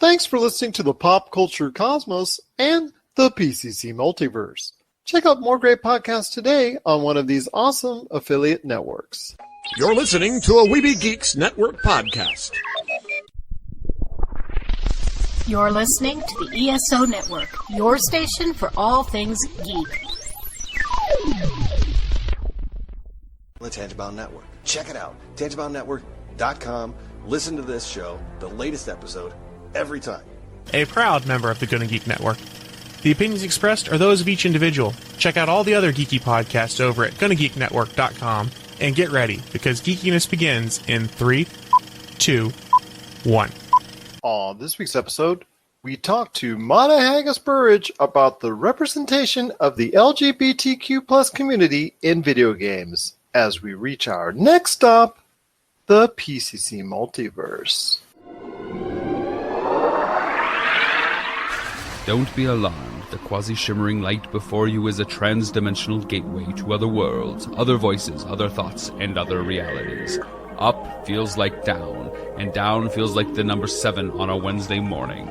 Thanks for listening to the Pop Culture Cosmos and the PCC Multiverse. Check out more great podcasts today on one of these awesome affiliate networks. You're listening to a Weeby Geeks Network podcast. You're listening to the ESO Network, your station for all things geek. The Tangibound Network. Check it out. TangiboundNetwork.com. Listen to this show, the latest episode, every time. A proud member of the Gonna Geek Network. The opinions expressed are those of each individual. Check out all the other geeky podcasts over at GonnaGeekNetwork.com and get ready, because geekiness begins in 3, 2, 1. On this week's episode, we talk to Mata Haggis-Burridge about the representation of the LGBTQ plus community in video games as we reach our next stop, the PCC Multiverse. Don't be alarmed. The quasi-shimmering light before you is a trans-dimensional gateway to other worlds, other voices, other thoughts, and other realities. Up feels like down, and down feels like the number 7 on a Wednesday morning.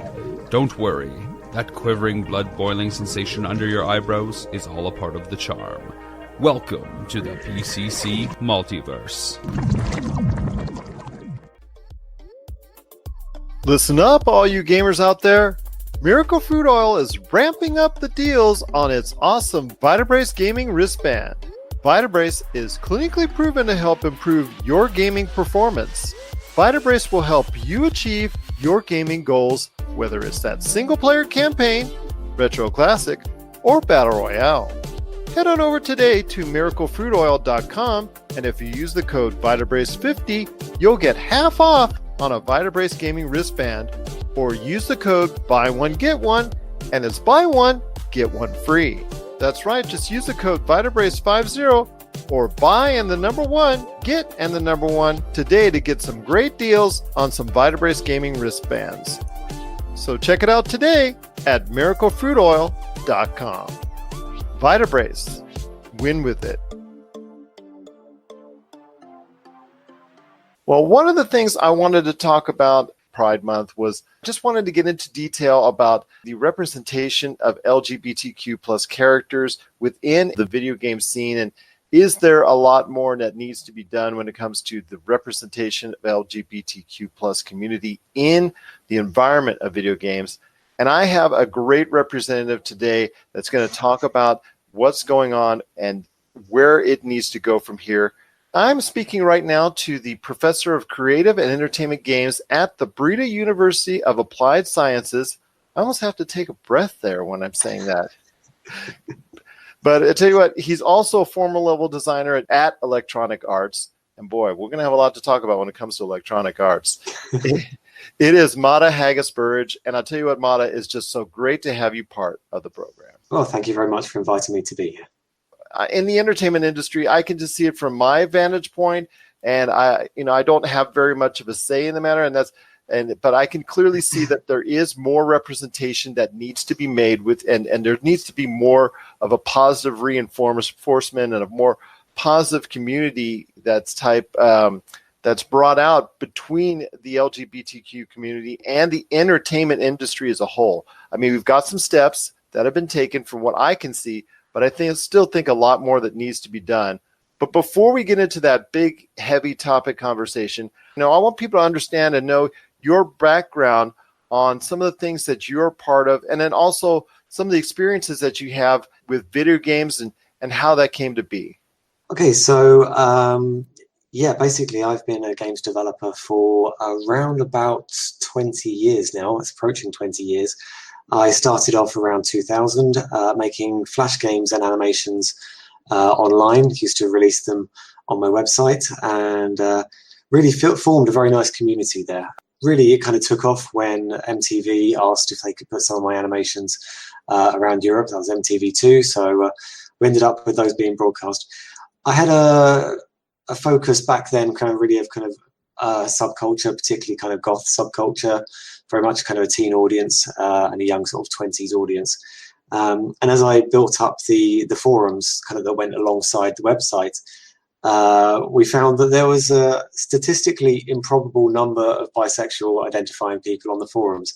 Don't worry. That quivering, blood-boiling sensation under your eyebrows is all a part of the charm. Welcome to the PCC Multiverse. Listen up, all you gamers out there. Miracle Fruit Oil is ramping up the deals on its awesome Vitabrace gaming wristband. Vitabrace is clinically proven to help improve your gaming performance. Vitabrace will help you achieve your gaming goals, whether it's that single-player campaign, retro classic, or battle royale. Head on over today to miraclefruitoil.com, and if you use the code Vitabrace50, you'll get half off on a Vitabrace gaming wristband, or use the code buy one get one, and it's buy one get one free. That's right, just use the code Vitabrace50 or buy and the number 1 get and the number 1 today to get some great deals on some Vitabrace gaming wristbands. So check it out today at miraclefruitoil.com. Vitabrace, win with it. Well, one of the things I wanted to talk about Pride Month was just wanted to get into detail about the representation of LGBTQ plus characters within the video game scene, and is there a lot more that needs to be done when it comes to the representation of LGBTQ plus community in the environment of video games. And I have a great representative today that's going to talk about what's going on and where it needs to go from here. I'm speaking right now to the Professor of Creative and Entertainment Games at the Breda University of Applied Sciences. I almost have to take a breath there when I'm saying that. But I tell you what, he's also a former level designer at Electronic Arts. And boy, we're going to have a lot to talk about when it comes to Electronic Arts. It is Mata Haggis-Burridge. And I'll tell you what, Mata, is just so great to have you part of the program. Well, thank you very much for inviting me to be here. In the entertainment industry, I can just see it from my vantage point, and I don't have very much of a say in the matter, but I can clearly see that there is more representation that needs to be made with, and there needs to be more of a positive reinforcement and a more positive community that's brought out between the LGBTQ community and the entertainment industry as a whole. I mean, we've got some steps that have been taken from what I can see, but I still think a lot more that needs to be done. But before we get into that big, heavy topic conversation, I want people to understand and know your background on some of the things that you're part of, and then also some of the experiences that you have with video games and how that came to be. Okay, so basically I've been a games developer for around about 20 years now. It's approaching 20 years. I started off around 2000 making Flash games and animations online. Used to release them on my website, and really formed a very nice community there. Really, it kind of took off when MTV asked if they could put some of my animations around Europe. That was MTV2, so we ended up with those being broadcast. I had a focus back then kind of subculture, particularly kind of goth subculture, very much kind of a teen audience and a young sort of 20s audience. And as I built up the forums kind of that went alongside the website, we found that there was a statistically improbable number of bisexual identifying people on the forums,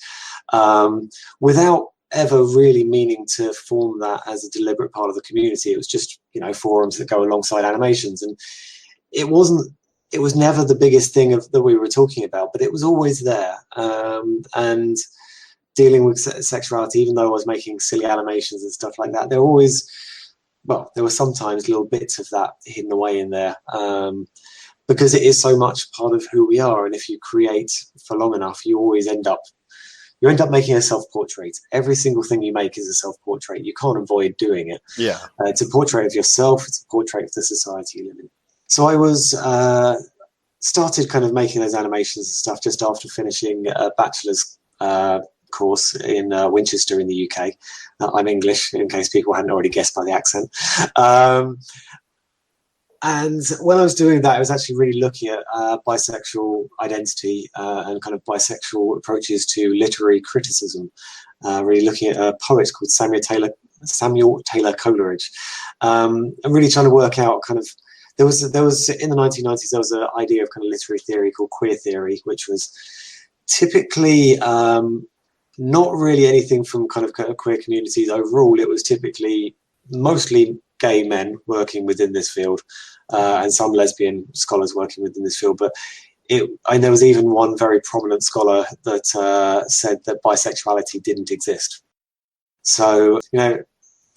without ever really meaning to form that as a deliberate part of the community. It was just, forums that go alongside animations, and it was never the biggest thing that we were talking about, but it was always there. And dealing with sexuality, even though I was making silly animations and stuff like that, there were sometimes little bits of that hidden away in there, because it is so much part of who we are. And if you create for long enough, you always end up making a self-portrait. Every single thing you make is a self-portrait. You can't avoid doing it. Yeah. It's a portrait of yourself. It's a portrait of the society you live in. So I was started kind of making those animations and stuff just after finishing a bachelor's course in Winchester in the UK. I'm English, in case people hadn't already guessed by the accent. And when I was doing that, I was actually really looking at bisexual identity and kind of bisexual approaches to literary criticism. Really looking at a poet called Samuel Taylor Coleridge, and really trying to work out kind of. There was in the 1990s there was an idea of kind of literary theory called queer theory, which was typically not really anything from kind of queer communities overall. It was typically mostly gay men working within this field, and some lesbian scholars working within this field. But there was even one very prominent scholar that said that bisexuality didn't exist. So,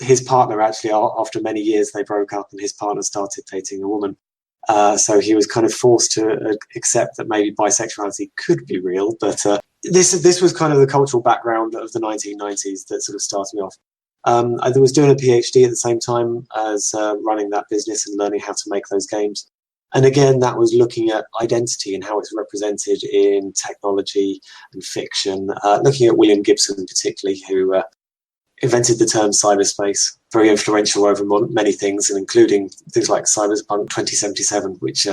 his partner actually, after many years, they broke up, and his partner started dating a woman. So he was kind of forced to accept that maybe bisexuality could be real. But this was kind of the cultural background of the 1990s that sort of started me off. I was doing a PhD at the same time as running that business and learning how to make those games. And again, that was looking at identity and how it's represented in technology and fiction, looking at William Gibson particularly, who invented the term cyberspace, very influential over many things, and including things like Cyberpunk 2077, which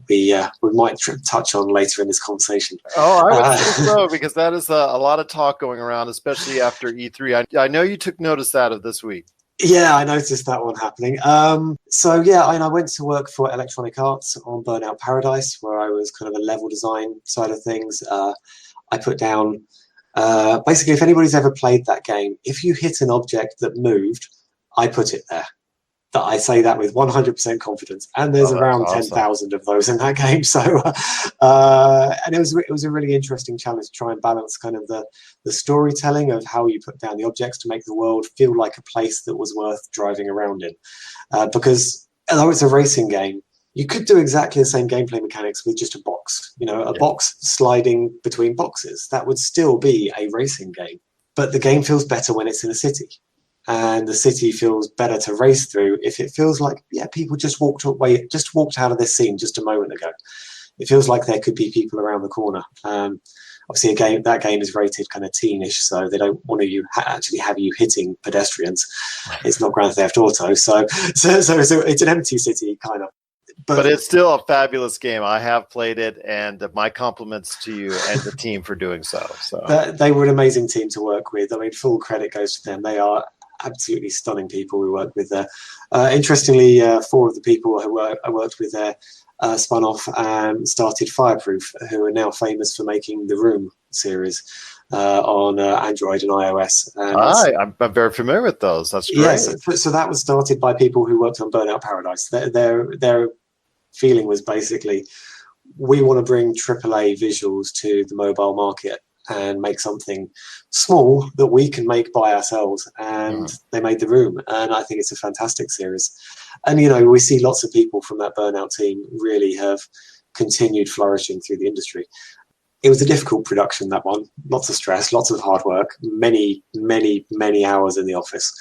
we might touch on later in this conversation. Oh, I would think so, because that is a lot of talk going around, especially after E3. I know you took notice of this week. Yeah, I noticed that one happening. So yeah, I went to work for Electronic Arts on Burnout Paradise, where I was kind of a level design side of things. I put down basically, if anybody's ever played that game, if you hit an object that moved, I put it there. That I say that with 100% confidence, and there's around awesome. 10,000 of those in that game. So, and it was a really interesting challenge to try and balance kind of the storytelling of how you put down the objects to make the world feel like a place that was worth driving around in. Because although it's a racing game, you could do exactly the same gameplay mechanics with just a box. A box sliding between boxes. That would still be a racing game, but the game feels better when it's in a city. And the city feels better to race through if it feels like, people just walked out of this scene just a moment ago. It feels like there could be people around the corner. Obviously, that game is rated kind of teenish, so they don't want to actually have you hitting pedestrians. It's not Grand Theft Auto, so it's an empty city kind of. But it's still a fabulous game. I have played it, and my compliments to you and the team for doing so. They were an amazing team to work with. I mean, full credit goes to them. They are absolutely stunning people we work with there. Interestingly, 4 of the people who I worked with there spun off and started Fireproof, who are now famous for making the Room series on Android and iOS. And I'm very familiar with those. That's great. Yes, so that was started by people who worked on Burnout Paradise. Their feeling was basically, we want to bring AAA visuals to the mobile market and make something small that we can make by ourselves. And they made The Room, and I think it's a fantastic series. And we see lots of people from that Burnout team really have continued flourishing through the industry. It was a difficult production, that one. Lots of stress, lots of hard work, many, many, many hours in the office.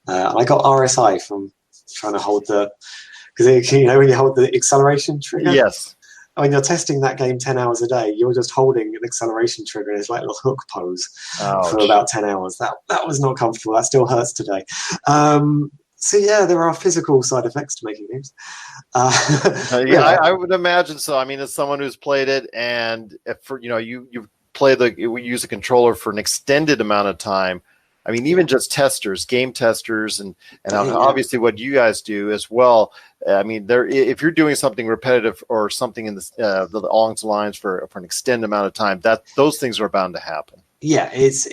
I got RSI from trying to hold because when you hold the acceleration trigger. Yes. When you're testing that game 10 hours a day, you're just holding an acceleration trigger in its like little hook pose for about 10 hours. That was not comfortable. That still hurts today. So yeah, there are physical side effects to making games. I would imagine so. I mean, as someone who's played it, and if you play you use a controller for an extended amount of time, I mean, even just testers, game testers, and obviously what you guys do as well. I mean, if you're doing something repetitive or something in along the lines for an extended amount of time, those things are bound to happen. Yeah, it's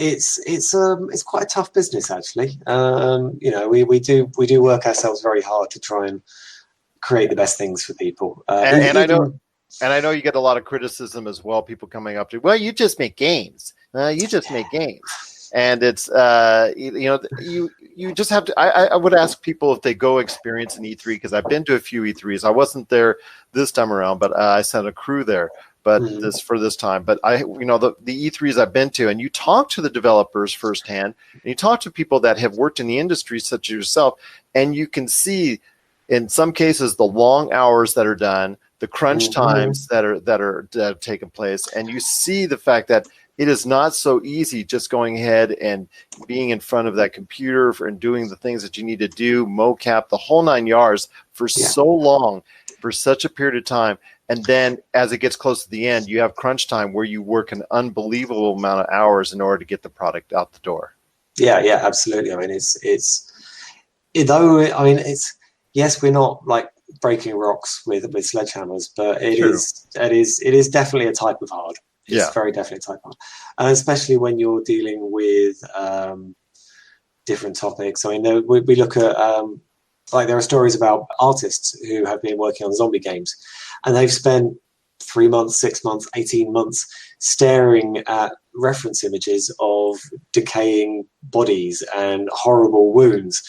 quite a tough business actually. We do work ourselves very hard to try and create the best things for people. And I know you get a lot of criticism as well. People coming up to, well, you just make games. You just make games. And it's you just have to. I would ask people if they go experience an E3, because I've been to a few E3s. I wasn't there this time around, but I sent a crew there. But this time. But the E3s I've been to, and you talk to the developers firsthand, and you talk to people that have worked in the industry, such as yourself, and you can see in some cases the long hours that are done, the crunch times that have taken place, and you see the fact that it is not so easy just going ahead and being in front of that computer and doing the things that you need to do, mocap, the whole 9 yards for so long, for such a period of time. And then as it gets close to the end, you have crunch time where you work an unbelievable amount of hours in order to get the product out the door. Yeah, absolutely. I mean, yes, we're not like breaking rocks with sledgehammers, but it is definitely a type of hard. It's very definitely a type of hard. And especially when you're dealing with different topics. I mean, we look at there are stories about artists who have been working on zombie games, and they've spent 3 months, 6 months, 18 months staring at reference images of decaying bodies and horrible wounds.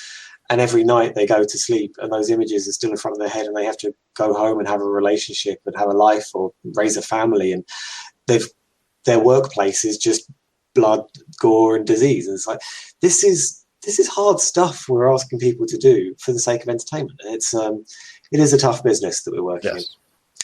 And every night they go to sleep and those images are still in front of their head, and they have to go home and have a relationship and have a life or raise a family. And their workplace is just blood, gore, and disease. And it's like, this is hard stuff we're asking people to do for the sake of entertainment. And it is a tough business that we're working in.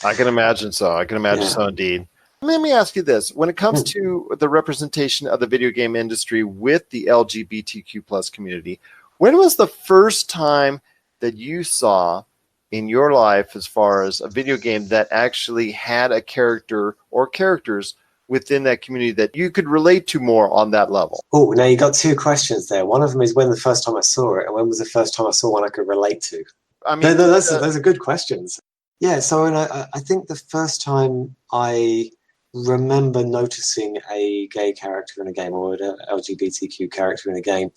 I can imagine so. So indeed. Let me ask you this. When it comes to the representation of the video game industry with the LGBTQ plus community, when was the first time that you saw in your life, as far as a video game that actually had a character or characters within that community that you could relate to more on that level? Oh, now you got two questions there. One of them is when the first time I saw it, and when was the first time I saw one I could relate to? I mean, those are good questions. Yeah, so I think the first time I remember noticing a gay character in a game, or an LGBTQ character in a game,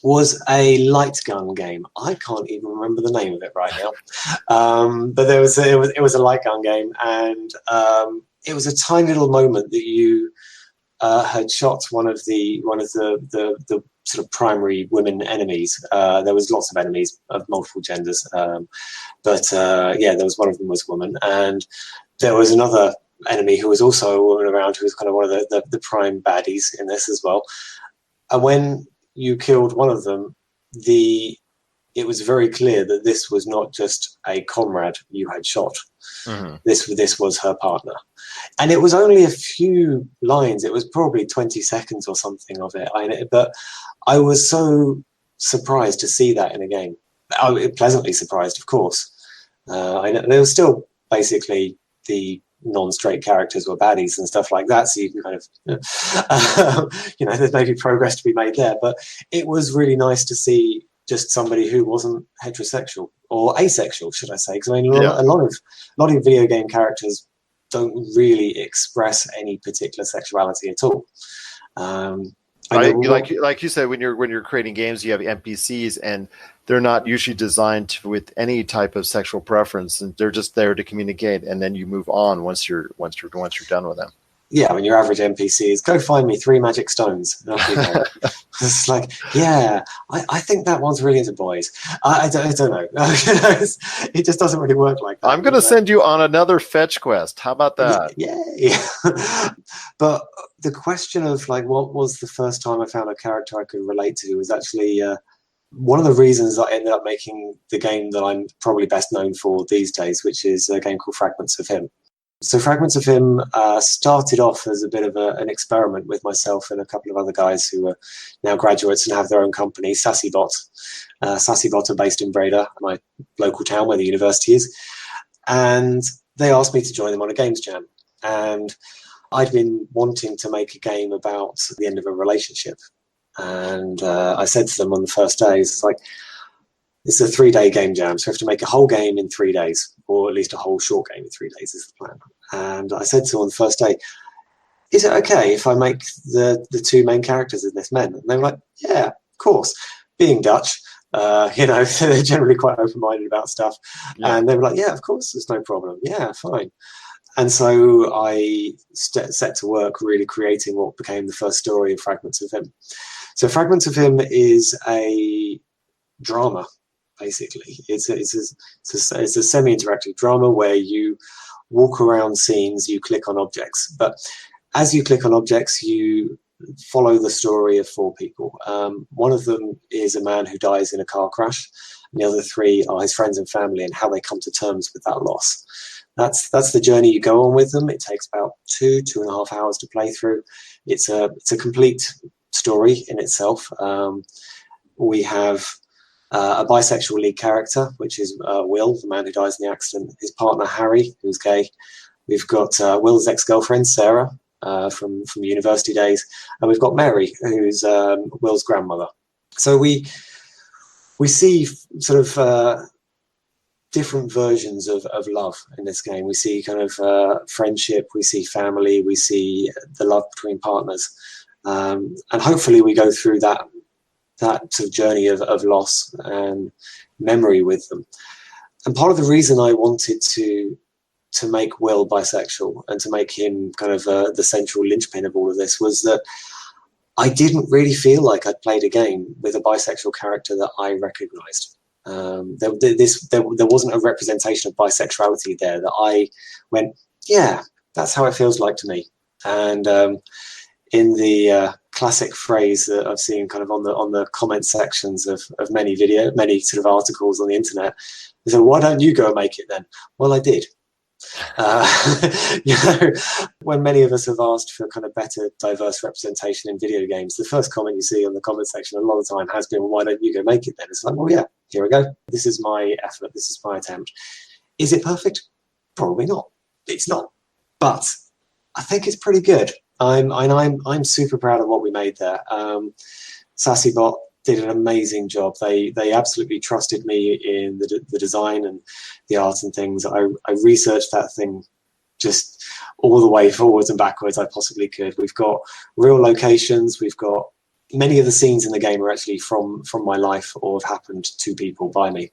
was a light gun game. I can't even remember the name of it right now. But it was a light gun game, and it was a tiny little moment that you had shot one of the sort of primary women enemies. There was lots of enemies of multiple genders, but there was one of them was a woman, and there was another enemy who was also a woman around, who was kind of one of the prime baddies in this as well. And when you killed one of them, it was very clear that this was not just a comrade you had shot. Mm-hmm. This was her partner. And it was only a few lines. It was probably 20 seconds or something of it. But I was so surprised to see that in a game. I was pleasantly surprised, of course. There was still basically the non-straight characters were baddies and stuff like that, so you can kind of there's maybe progress to be made there, but it was really nice to see just somebody who wasn't heterosexual or asexual, should I say, because I mean a lot of video game characters don't really express any particular sexuality at all. Like you said, when you're creating games, you have NPCs, and they're not usually designed with any type of sexual preference, and they're just there to communicate, and then you move on once you're done with them. Yeah, when your average NPC is, go find me 3 magic stones. It's like, I think that one's really into boys. I don't know. It just doesn't really work like that. I'm going to send you on another fetch quest. How about that? Yeah. But the question of like, what was the first time I found a character I could relate to was actually one of the reasons I ended up making the game that I'm probably best known for these days, which is a game called Fragments of Him. So Fragments of Him started off as a bit of an experiment with myself and a couple of other guys who are now graduates and have their own company, SassyBot. SassyBot are based in Breda, my local town where the university is. And they asked me to join them on a games jam. And I'd been wanting to make a game about the end of a relationship. And I said to them on the first day, it's like, it's a 3-day game jam, so we have to make a whole game in 3 days, or at least a whole short game in 3 days is the plan. And I said to them on the first day, is it okay if I make the 2 main characters in this men? And they were like, yeah, of course. Being Dutch, they're generally quite open-minded about stuff. Yeah. And they were like, yeah, of course, there's no problem. Yeah, fine. And so I set to work really creating what became the first story of Fragments of Him. So Fragments of Him is a drama, basically. It's a semi-interactive drama where you walk around scenes, you click on objects. But as you click on objects, you follow the story of 4 people. One of them is a man who dies in a car crash. And the other 3 are his friends and family and how they come to terms with that loss. That's the journey you go on with them. It takes about 2.5 hours to play through. It's a complete story in itself. We have a bisexual lead character, which is Will, the man who dies in the accident, his partner Harry, who's gay. We've got Will's ex-girlfriend Sarah from university days, and we've got Mary, who's Will's grandmother. So we see sort of different versions of love in this game. We see kind of friendship, we see family, we see the love between partners, and hopefully we go through that sort of journey of loss and memory with them. And part of the reason I wanted to make Will bisexual and to make him kind of the central linchpin of all of this was that I didn't really feel like I'd played a game with a bisexual character that I recognised. There wasn't a representation of bisexuality there that I went, yeah, that's how it feels like to me. And in the classic phrase that I've seen kind of on the comment sections of many sort of articles on the internet, they said, why don't you go and make it then? Well, I did. When many of us have asked for kind of better diverse representation in video games, the first comment you see on the comment section a lot of the time has been, well, why don't you go make it then? It's like, well, yeah, here we go. This is my effort. This is my attempt. Is it perfect? Probably not. It's not. But I think it's pretty good. I'm super proud of what we made there. SassyBot did an amazing job. They absolutely trusted me in the design and the art and things. I researched that thing just all the way forwards and backwards I possibly could. We've got real locations. We've got many of the scenes in the game are actually from my life or have happened to people by me.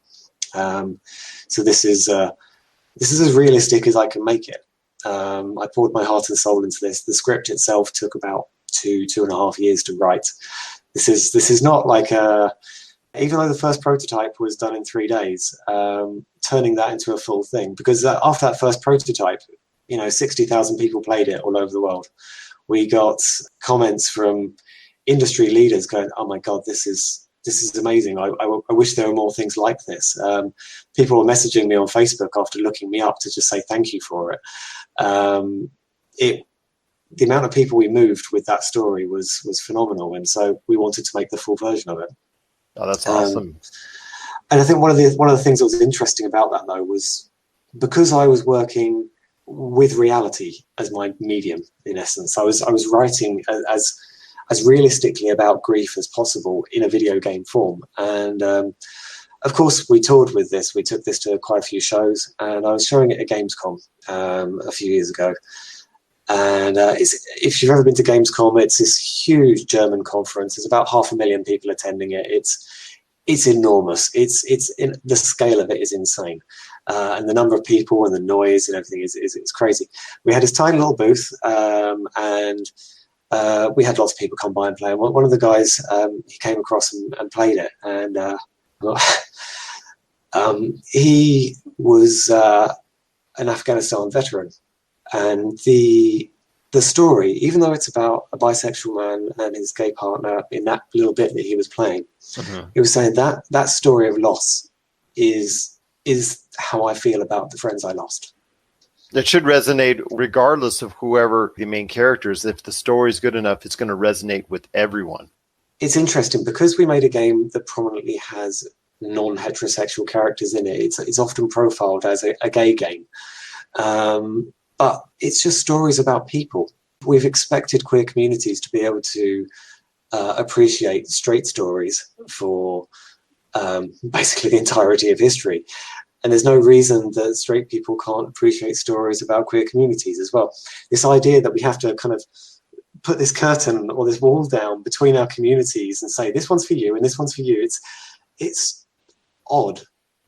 So this is as realistic as I can make it. I poured my heart and soul into this. The script itself took about 2.5 years to write. This is not like even though the first prototype was done in 3 days, turning that into a full thing, because after that first prototype, 60,000 people played it all over the world. We got comments from industry leaders going, "Oh my God, this is amazing. I wish there were more things like this." People were messaging me on Facebook after looking me up to just say thank you for it. The amount of people we moved with that story was phenomenal, and so we wanted to make the full version of it. Oh, that's awesome. And I think one of the things that was interesting about that though was because I was working with reality as my medium in essence. I was writing as realistically about grief as possible in a video game form, and of course we toured with this. We took this to quite a few shows, and I was showing it at Gamescom a few years ago. And if you've ever been to Gamescom, it's this huge German conference. There's about 500,000 people attending it. It's enormous. It's the scale of it is insane, and the number of people and the noise and everything is crazy. We had this tiny little booth, and we had lots of people come by and play. And one of the guys, he came across and played it, and he was an Afghanistan veteran. And the story, even though it's about a bisexual man and his gay partner in that little bit that he was playing, he was saying that story of loss is how I feel about the friends I lost. It should resonate regardless of whoever the main character is. If the story's good enough, it's going to resonate with everyone. It's interesting because we made a game that prominently has non-heterosexual characters in it. It's often profiled as a gay game. But it's just stories about people. We've expected queer communities to be able to appreciate straight stories for basically the entirety of history. And there's no reason that straight people can't appreciate stories about queer communities as well. This idea that we have to kind of put this curtain or this wall down between our communities and say, this one's for you and this one's for you, it's odd.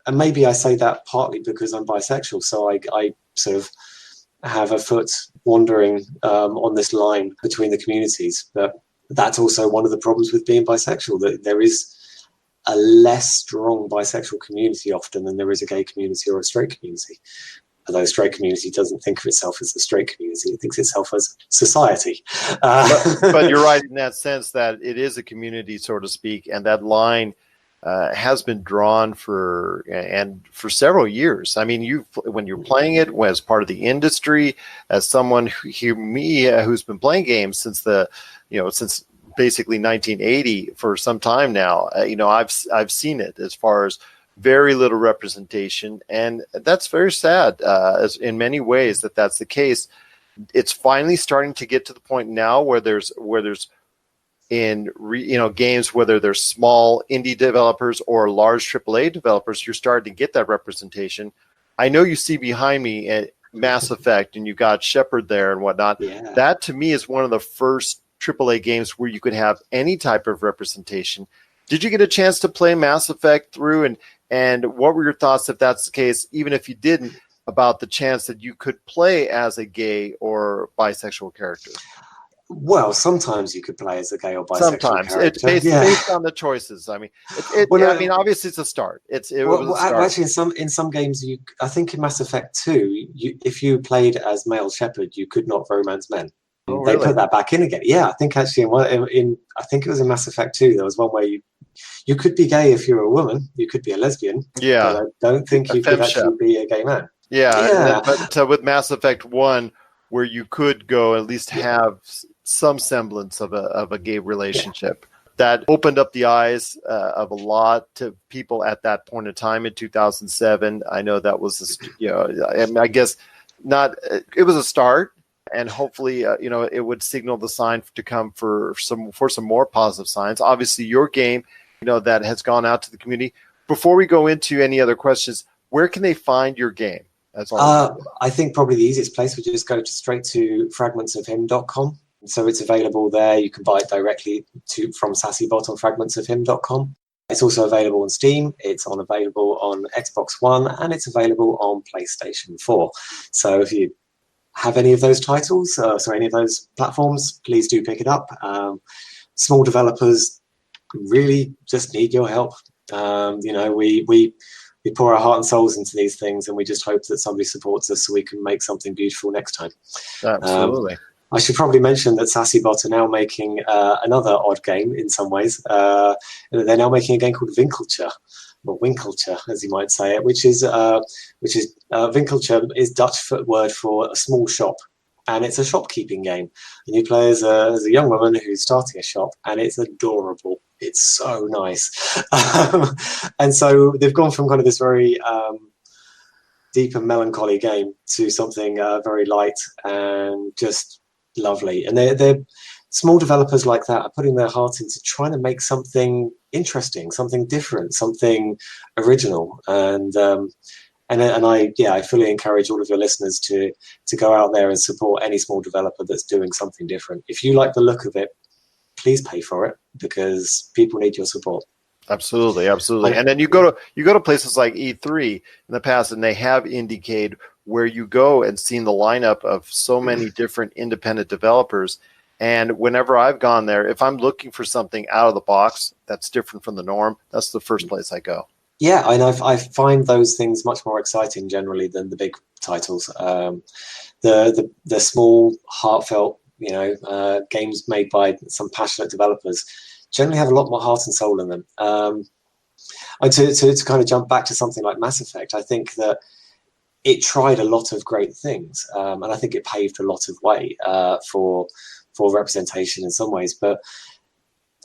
And maybe I say that partly because I'm bisexual, so I sort of have a foot wandering on this line between the communities. But that's also one of the problems with being bisexual, that there is a less strong bisexual community often than there is a gay community or a straight community. Although a straight community doesn't think of itself as a straight community, it thinks itself as society. But you're right in that sense that it is a community, so to speak, and that line has been drawn for several years. I mean, when you're playing it as part of the industry, as someone who's been playing games since since basically 1980 for some time now, I've seen it as far as very little representation, and that's very sad. As in many ways that's the case. It's finally starting to get to the point now where there's games, whether they're small indie developers or large AAA developers, you're starting to get that representation. I know you see behind me at Mass Effect, and you got Shepard there and whatnot. Yeah. That to me is one of the first AAA games where you could have any type of representation. Did you get a chance to play Mass Effect through, and what were your thoughts, if that's the case, even if you didn't, about the chance that you could play as a gay or bisexual character? Well, sometimes you could play as a gay or bisexual sometimes character. it's based on the choices. I mean, I mean, obviously it's a start. Was a start. Actually, in some games, I think in Mass Effect 2, if you played as male Shepard, you could not romance men. Oh, they really? put that back in again. Yeah, I think actually I think it was in Mass Effect 2. There was one where you could be gay if you're a woman. You could be a lesbian. Yeah, but I don't think you could actually be a gay man. Yeah. But with Mass Effect 1, where you could go at least have some semblance of a gay relationship. That opened up the eyes of a lot of people at that point in time in 2007. I know that was, I guess not. It was a start, and hopefully, it would signal the sign to come for some more positive signs. Obviously, your game, that has gone out to the community. Before we go into any other questions, where can they find your game? That's all. I think probably the easiest place would just go straight to fragmentsofhim.com. So it's available there. You can buy it directly from SassyBot on fragmentsofhim.com. It's also available on Steam. It's available on Xbox One, and it's available on PlayStation 4. So if you have any of those titles, any of those platforms, please do pick it up. Small developers really just need your help. We pour our heart and souls into these things, and we just hope that somebody supports us so we can make something beautiful next time. Absolutely. I should probably mention that SassyBot are now making another odd game in some ways. They're now making a game called Winkeltje, or Winkeltje, as you might say it, which is Winkeltje is Dutch word for a small shop, and it's a shopkeeping game. And you play as a young woman who's starting a shop, and it's adorable. It's so nice. And so they've gone from kind of this very deep and melancholy game to something very light and just lovely. And they're small developers like that are putting their heart into trying to make something interesting, something different, something original. And I fully encourage all of your listeners to go out there and support any small developer that's doing something different. If you like the look of it, please pay for it, because people need your support. Absolutely. And then you go to places like E3 in the past, and they have Indiecade, where you go and seen the lineup of so many different independent developers. And whenever I've gone there, if I'm looking for something out of the box that's different from the norm, that's the first place I go. Yeah, I know. I find those things much more exciting generally than the big titles. The small, heartfelt, games made by some passionate developers generally have a lot more heart and soul in them. And to kind of jump back to something like Mass Effect, I think that it tried a lot of great things, and I think it paved a lot of way for representation in some ways. But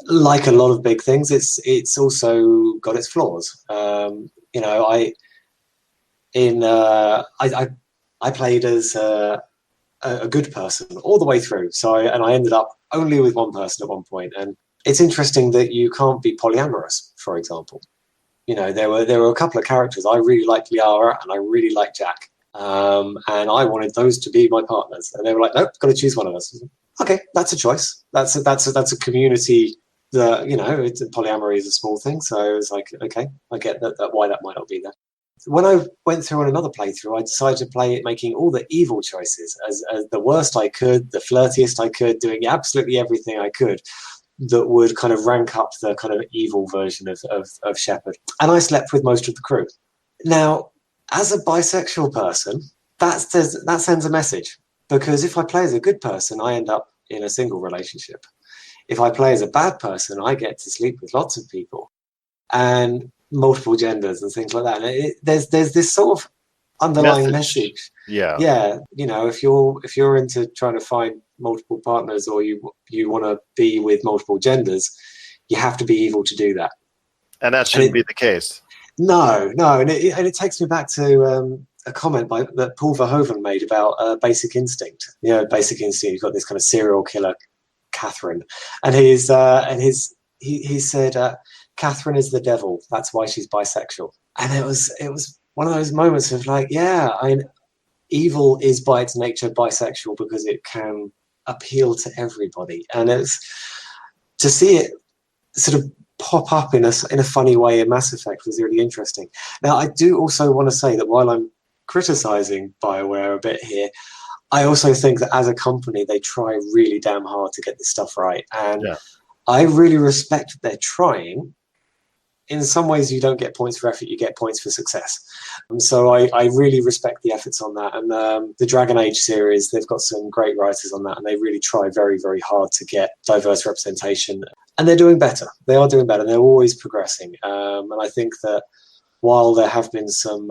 like a lot of big things, it's also got its flaws. I played as a good person all the way through. So I ended up only with one person at one point. And it's interesting that you can't be polyamorous, for example. You know, there were a couple of characters. I really liked Liara and I really liked Jack. And I wanted those to be my partners. And they were like, nope, got to choose one of us. Okay, that's a choice. That's a community that, you know, polyamory is a small thing. So it's like, okay, I get that why that might not be there. When I went through on another playthrough, I decided to play it making all the evil choices as the worst I could, the flirtiest I could, doing absolutely everything I could that would kind of rank up the kind of evil version of Shepard. And I slept with most of the crew. Now, as a bisexual person, that sends a message. Because if I play as a good person, I end up in a single relationship. If I play as a bad person, I get to sleep with lots of people. And multiple genders and things like that. And there's this sort of underlying message. Yeah. You know, if you're into trying to find multiple partners, or you want to be with multiple genders, you have to be evil to do that. And that shouldn't be the case. No. And it takes me back to a comment that Paul Verhoeven made about Basic Instinct. You know, Basic Instinct, you've got this kind of serial killer, Catherine. And he said, Catherine is the devil. That's why she's bisexual. And it was one of those moments of like, yeah, evil is by its nature bisexual because it can appeal to everybody. And it's to see it sort of pop up in a funny way in Mass Effect was really interesting. Now, I do also want to say that while I'm criticizing BioWare a bit here, I also think that as a company, they try really damn hard to get this stuff right. And I really respect that they're trying. In some ways, you don't get points for effort, you get points for success. And so I really respect the efforts on that. And the Dragon Age series, they've got some great writers on that, and they really try very, very hard to get diverse representation. And they're doing better. They are doing better. They're always progressing. And I think that while there have been some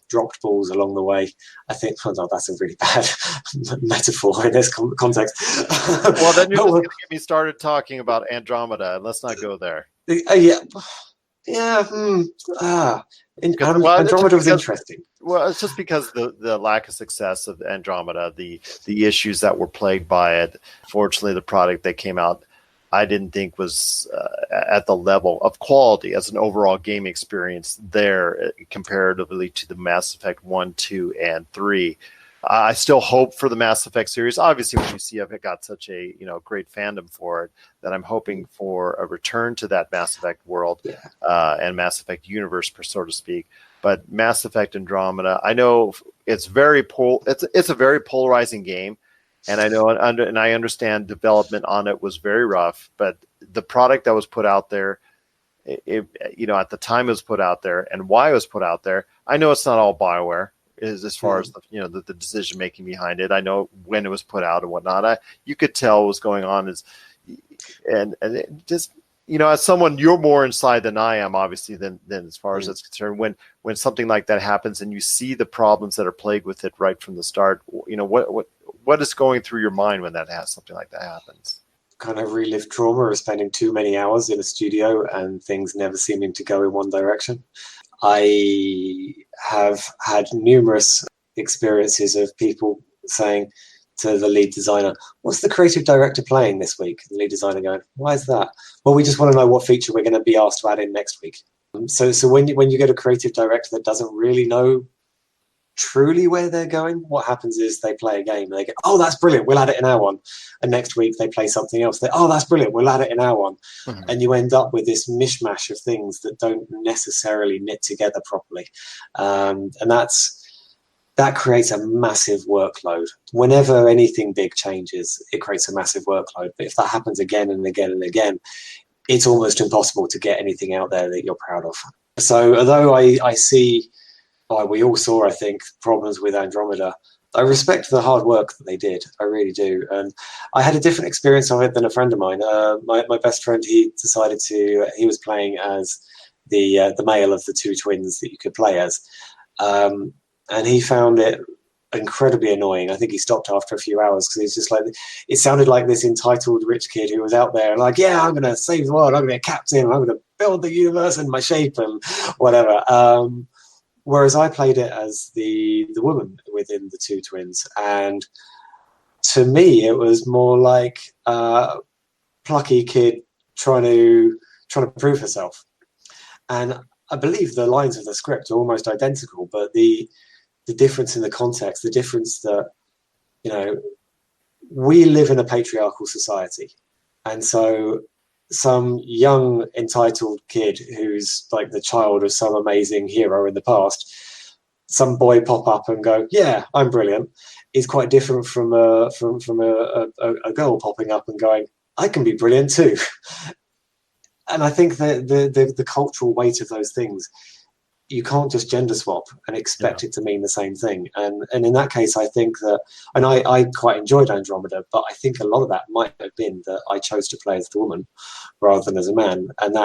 dropped balls along the way, I think, that's a really bad metaphor in this context. Well, then you're just going to get me started talking about Andromeda, and let's not go there. Andromeda was interesting. Well, it's just because the lack of success of Andromeda, the issues that were plagued by it. Fortunately, the product that came out, I didn't think was at the level of quality as an overall game experience there comparatively to the Mass Effect 1, 2, and 3. I still hope for the Mass Effect series. Obviously, when you see it got such a great fandom for it, that I'm hoping for a return to that Mass Effect world and Mass Effect universe, so to speak. But Mass Effect Andromeda, I know it's it's a very polarizing game, and I know and I understand development on it was very rough. But the product that was put out there, at the time it was put out there and why it was put out there, I know it's not all BioWare. Is as far as the decision making behind it. I know when it was put out and whatnot. You could tell what was going on and it just as someone, you're more inside than I am, obviously, than as far as it's concerned. When something like that happens and you see the problems that are plagued with it right from the start, what is going through your mind when something like that happens? Kind of relive trauma of spending too many hours in a studio and things never seeming to go in one direction. I have had numerous experiences of people saying to the lead designer, what's the creative director playing this week? The lead designer going, why is that? Well, we just want to know what feature we're going to be asked to add in next week. So when you get a creative director that doesn't really know truly where they're going, what happens is they play a game and they go, oh, that's brilliant, we'll add it in our one. And next week they play something else. Oh, that's brilliant, we'll add it in our one. Mm-hmm. And you end up with this mishmash of things that don't necessarily knit together properly. And that creates a massive workload. Whenever anything big changes, it creates a massive workload. But if that happens again and again and again, it's almost impossible to get anything out there that you're proud of. So although I see, we all saw, I think, problems with Andromeda, I respect the hard work that they did. I really do. And I had a different experience of it than a friend of mine. My best friend, he was playing as the male of the two twins that you could play as. And he found it incredibly annoying. I think he stopped after a few hours because he's just like, it sounded like this entitled rich kid who was out there like, yeah, I'm going to save the world. I'm going to be a captain. I'm going to build the universe in my shape and whatever. Whereas I played it as the woman within the two twins. And to me, it was more like a plucky kid trying to prove herself. And I believe the lines of the script are almost identical, but the difference in the context, the difference that, you know, we live in a patriarchal society. And so some young entitled kid who's like the child of some amazing hero in the past, some boy pop up and go, yeah, I'm brilliant, is quite different from a girl popping up and going, I can be brilliant too. And I think that the cultural weight of those things, you can't just gender swap and expect it to mean the same thing. And in that case, I think that, and I quite enjoyed Andromeda, but I think a lot of that might have been that I chose to play as the woman rather than as a man. And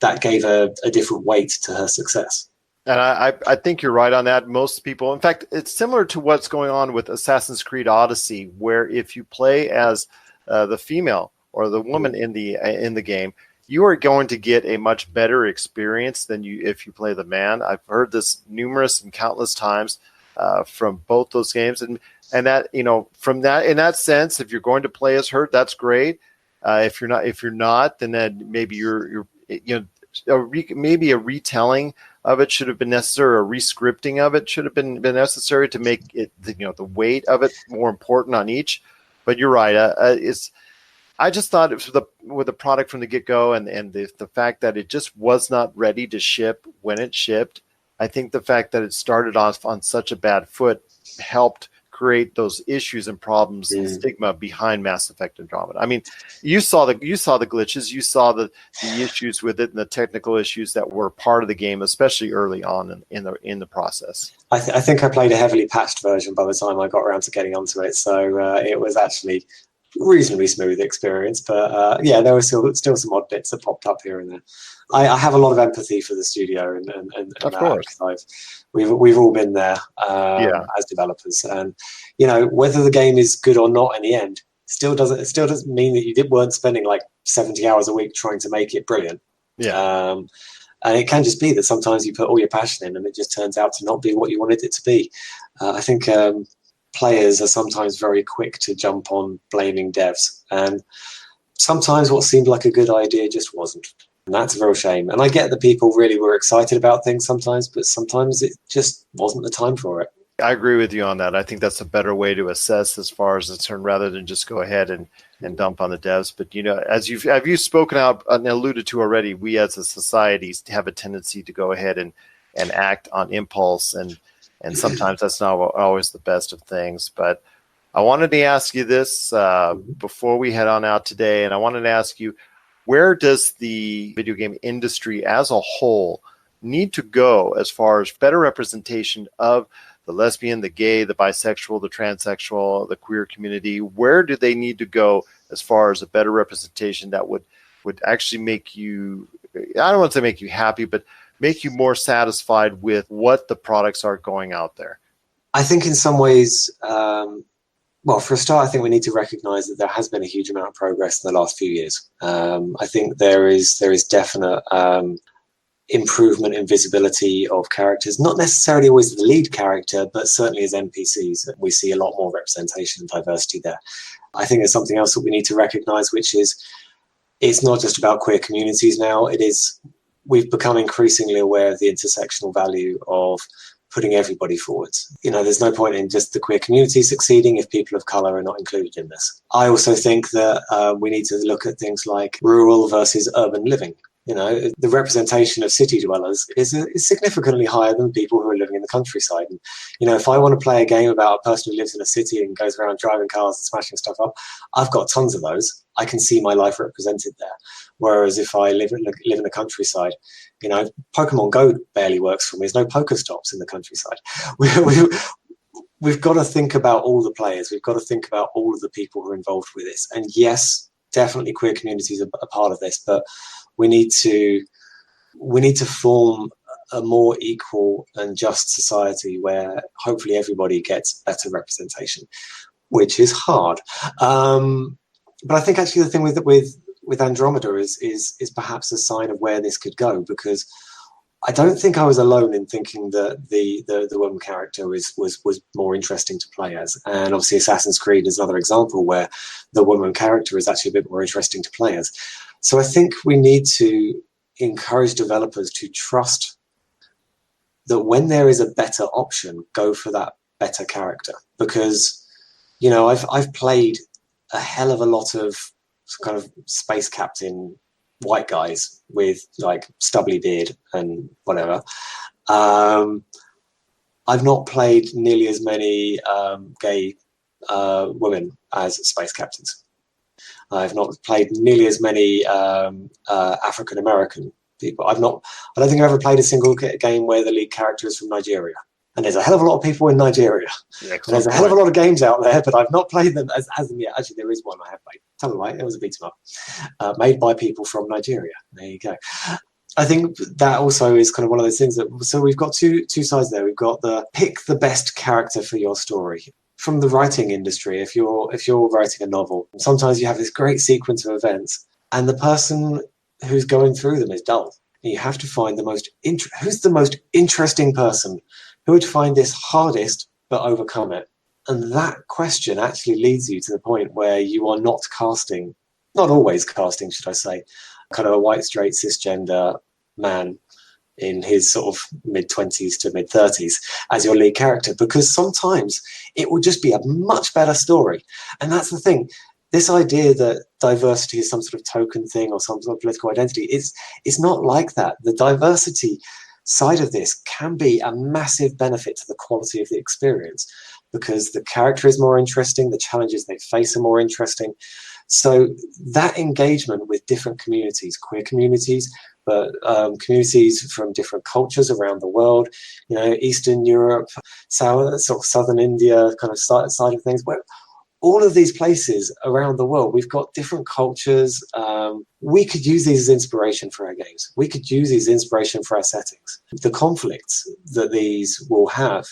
that gave a different weight to her success. And I think you're right on that. Most people, in fact, it's similar to what's going on with Assassin's Creed Odyssey, where if you play as the female or the woman in the game, you are going to get a much better experience than if you play the man. I've heard this numerous and countless times from both those games, and that, you know, from that, in that sense, if you're going to play as her, that's great. If you're not, then maybe you're you know, maybe a retelling of it should have been necessary, or a rescripting of it should have been necessary to make it, you know, the weight of it more important on each. But you're right. I just thought with the product from the get-go and the fact that it just was not ready to ship when it shipped, I think the fact that it started off on such a bad foot helped create those issues and problems and stigma behind Mass Effect Andromeda. I mean, you saw the glitches, you saw the issues with it and the technical issues that were part of the game, especially early on in the process. I think I played a heavily patched version by the time I got around to getting onto it, so it was actually reasonably smooth experience, but yeah, there were still some odd bits that popped up here and there. I have a lot of empathy for the studio, and of course, we've all been there as developers, and you know, whether the game is good or not in the end still doesn't mean that you weren't spending like 70 hours a week trying to make it brilliant. And it can just be that sometimes you put all your passion in and it just turns out to not be what you wanted it to be. I think players are sometimes very quick to jump on blaming devs, and sometimes what seemed like a good idea just wasn't, and that's a real shame. And I get that people really were excited about things sometimes, but sometimes it just wasn't the time for it. I agree with you on that. I think that's a better way to assess as far as it's concerned, rather than just go ahead and dump on the devs. But you know, as you've spoken out and alluded to already, we as a society have a tendency to go ahead and act on impulse, and sometimes that's not always the best of things. But I wanted to ask you this before we head on out today, and I wanted to ask you, where does the video game industry as a whole need to go as far as better representation of the lesbian, the gay, the bisexual, the transsexual, the queer community? Where do they need to go as far as a better representation that would actually make you, I don't want to say make you happy, but make you more satisfied with what the products are going out there? I think in some ways, well, for a start, I think we need to recognize that there has been a huge amount of progress in the last few years. I think there is definite improvement in visibility of characters, not necessarily always the lead character, but certainly as NPCs. We see a lot more representation and diversity there. I think there's something else that we need to recognize, which is it's not just about queer communities now. We've become increasingly aware of the intersectional value of putting everybody forward. You know, there's no point in just the queer community succeeding if people of colour are not included in this. I also think that we need to look at things like rural versus urban living. You know, the representation of city dwellers is significantly higher than people who are living in the countryside. And, you know, if I want to play a game about a person who lives in a city and goes around driving cars and smashing stuff up, I've got tons of those. I can see my life represented there. Whereas if I live in the countryside, you know, Pokemon Go barely works for me. There's no Pokestops in the countryside. We've got to think about all the players. We've got to think about all of the people who are involved with this. And yes, definitely queer communities are a part of this, but we need to form a more equal and just society where hopefully everybody gets better representation, which is hard. But I think actually the thing with Andromeda is perhaps a sign of where this could go, because I don't think I was alone in thinking that the woman character was more interesting to play as. And obviously Assassin's Creed is another example where the woman character is actually a bit more interesting to play as. So I think we need to encourage developers to trust that when there is a better option, go for that better character. Because, you know, I've played a hell of a lot of kind of space captain white guys with like stubbly beard and whatever. I've not played nearly as many gay women as space captains. I've not played nearly as many African American people. I don't think I've ever played a single game where the lead character is from Nigeria. And there's a hell of a lot of people in Nigeria. And there's a hell of a lot of games out there, but I've not played them as them yet. Actually, there is one I have played. Tell me right, it was a beat 'em up, made by people from Nigeria. There you go. I think that also is kind of one of those things that. So we've got two sides there. We've got the pick the best character for your story. From the writing industry, if you're writing a novel, sometimes you have this great sequence of events, and the person who's going through them is dull. And you have to find who's the most interesting person. Who would find this hardest but overcome it? And that question actually leads you to the point where you are not always casting, should I say, kind of a white, straight, cisgender man in his sort of mid-20s to mid-30s as your lead character, because sometimes it will just be a much better story. And that's the thing. This idea that diversity is some sort of token thing or some sort of political identity, it's not like that. The diversity side of this can be a massive benefit to the quality of the experience because the character is more interesting, the challenges they face are more interesting. So that engagement with different communities, queer communities, but communities from different cultures around the world, you know, Eastern Europe, sort of Southern India kind of side of things, where all of these places around the world, we've got different cultures. We could use these as inspiration for our games. We could use these as inspiration for our settings. The conflicts that these will have,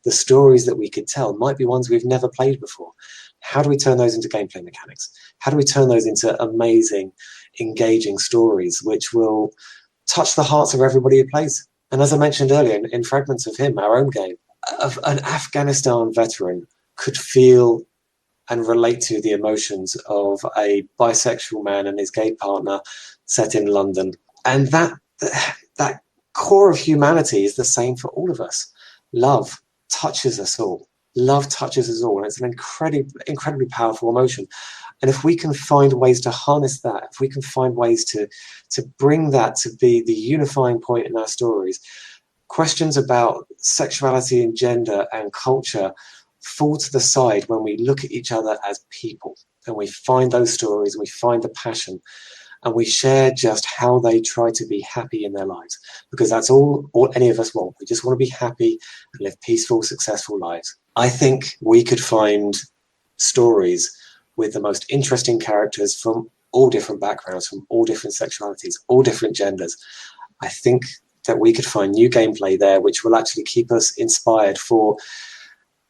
the stories that we could tell might be ones we've never played before. How do we turn those into gameplay mechanics? How do we turn those into amazing, engaging stories which will touch the hearts of everybody who plays? And as I mentioned earlier, in Fragments of Him, our own game, an Afghanistan veteran could feel and relate to the emotions of a bisexual man and his gay partner set in London. And that core of humanity is the same for all of us. Love touches us all. Love touches us all. And it's an incredibly powerful emotion. And if we can find ways to harness that, if we can find ways to bring that to be the unifying point in our stories, questions about sexuality and gender and culture fall to the side when we look at each other as people and we find those stories and we find the passion and we share just how they try to be happy in their lives, because that's all any of us want. We just want to be happy and live peaceful, successful lives. I think we could find stories with the most interesting characters from all different backgrounds, from all different sexualities, all different genders. I think that we could find new gameplay there which will actually keep us inspired for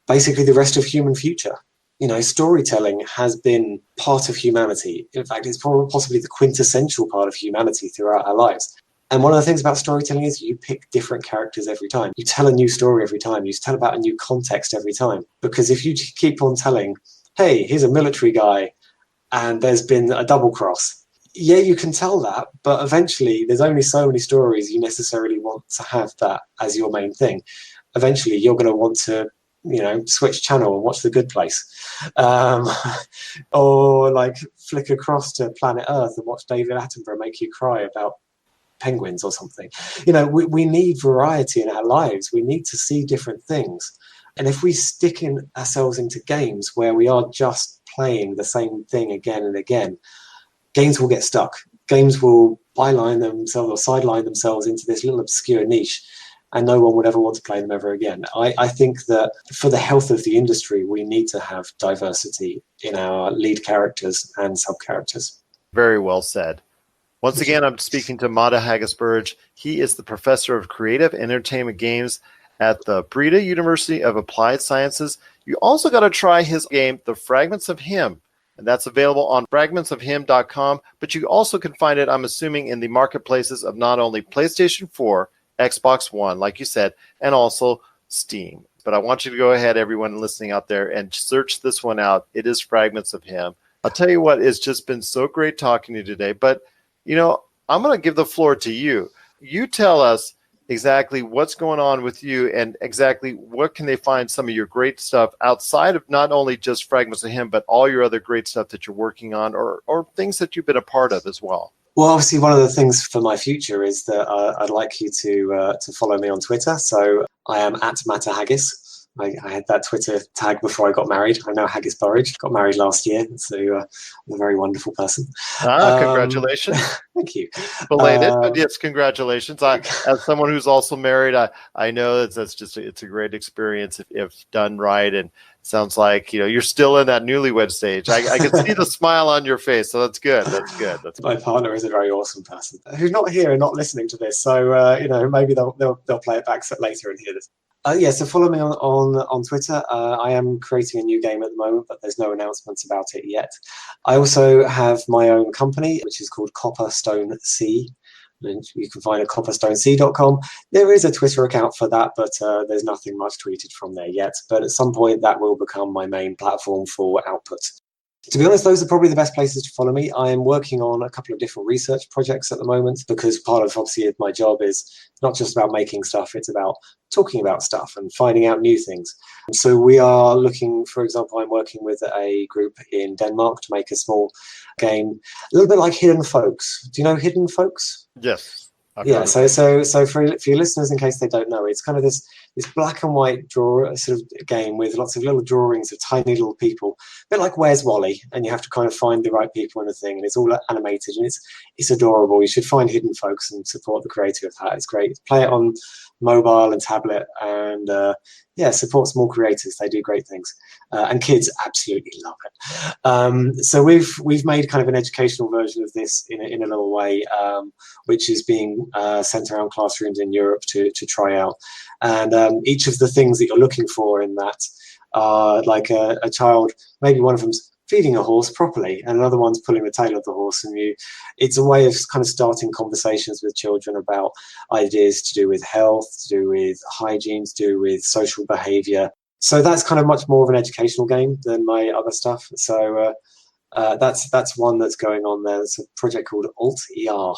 basically the rest of human future. You know, storytelling has been part of humanity. In fact, it's possibly the quintessential part of humanity throughout our lives. And one of the things about storytelling is you pick different characters every time. You tell a new story every time. You tell about a new context every time. Because if you keep on telling, hey, here's a military guy and there's been a double cross, yeah, you can tell that, but eventually there's only so many stories you necessarily want to have that as your main thing. Eventually you're going to want to, you know, switch channel and watch The Good Place, or like flick across to Planet Earth and watch David Attenborough make you cry about penguins or something. You know, we need variety in our lives. We need to see different things. And if we stick ourselves into games where we are just playing the same thing again and again, games will get stuck. Games will byline themselves or sideline themselves into this little obscure niche, and no one would ever want to play them ever again. I think that for the health of the industry, we need to have diversity in our lead characters and sub-characters. Very well said. Once again, I'm speaking to Mata Haggis-Burridge. He is the professor of creative entertainment games at the Breda University of Applied Sciences. You also got to try his game, The Fragments of Him, and that's available on fragmentsofhim.com, but you also can find it, I'm assuming, in the marketplaces of not only PlayStation 4 Xbox One, like you said, and also Steam. But I want you to go ahead, everyone listening out there, and search this one out. It is Fragments of Him. I'll tell you what, it's just been so great talking to you today. But, I'm going to give the floor to you. You tell us exactly what's going on with you and exactly what can they find some of your great stuff outside of not only just Fragments of Him, but all your other great stuff that you're working on or things that you've been a part of as well. Well, obviously, one of the things for my future is that I'd like you to follow me on Twitter. So I am at Matter Haggis. I had that Twitter tag before I got married. I'm now Haggis-Burridge. Got married last year, so I'm a very wonderful person. Congratulations. Thank you. Belated, but yes, congratulations. As someone who's also married, I know that's just it's a great experience if done right. And it sounds like you're still in that newlywed stage. I can see the smile on your face, so that's good. That's good. My partner is a very awesome person who's not here and not listening to this. So maybe they'll play it back later and hear this. So follow me on Twitter. I am creating a new game at the moment, but there's no announcements about it yet. I also have my own company, which is called Copperstone Sea. And you can find it at copperstonec.com. There is a Twitter account for that, but there's nothing much tweeted from there yet. But at some point, that will become my main platform for output. To be honest, those are probably the best places to follow me. I am working on a couple of different research projects at the moment because part of obviously my job is not just about making stuff, it's about talking about stuff and finding out new things. So we are looking, for example, I'm working with a group in Denmark to make a small game, a little bit like Hidden Folks. Do you know Hidden Folks? Yes. Yeah, so for your listeners, in case they don't know, it's kind of this black and white sort of game with lots of little drawings of tiny little people, a bit like Where's Wally, and you have to kind of find the right people in the thing, and it's all animated and it's adorable. You should find Hidden Folks and support the creator of that. It's great. Play it on mobile and tablet, and support small creators. They do great things, and kids absolutely love it. So we've made kind of an educational version of this in a little way, which is being sent around classrooms in Europe to try out. And each of the things that you're looking for in that are like a child, maybe one of them's feeding a horse properly and another one's pulling the tail of the horse, and it's a way of kind of starting conversations with children about ideas to do with health, to do with hygiene, to do with social behavior. So that's kind of much more of an educational game than my other stuff. So that's one that's going on there. It's a project called Alt-ER,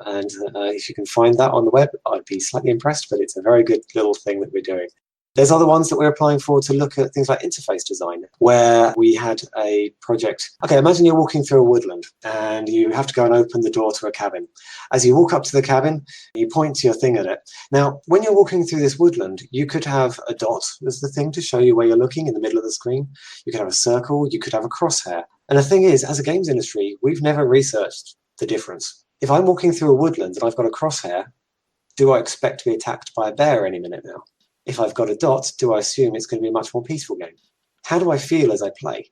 and if you can find that on the web, I'd be slightly impressed, but it's a very good little thing that we're doing. There's other ones that we're applying for to look at things like interface design, where we had a project. Okay, imagine you're walking through a woodland and you have to go and open the door to a cabin. As you walk up to the cabin, you point your thing at it. Now, when you're walking through this woodland, you could have a dot as the thing to show you where you're looking in the middle of the screen. You could have a circle, you could have a crosshair. And the thing is, as a games industry, we've never researched the difference. If I'm walking through a woodland and I've got a crosshair, do I expect to be attacked by a bear any minute now? If I've got a dot, do I assume it's going to be a much more peaceful game? How do I feel as I play?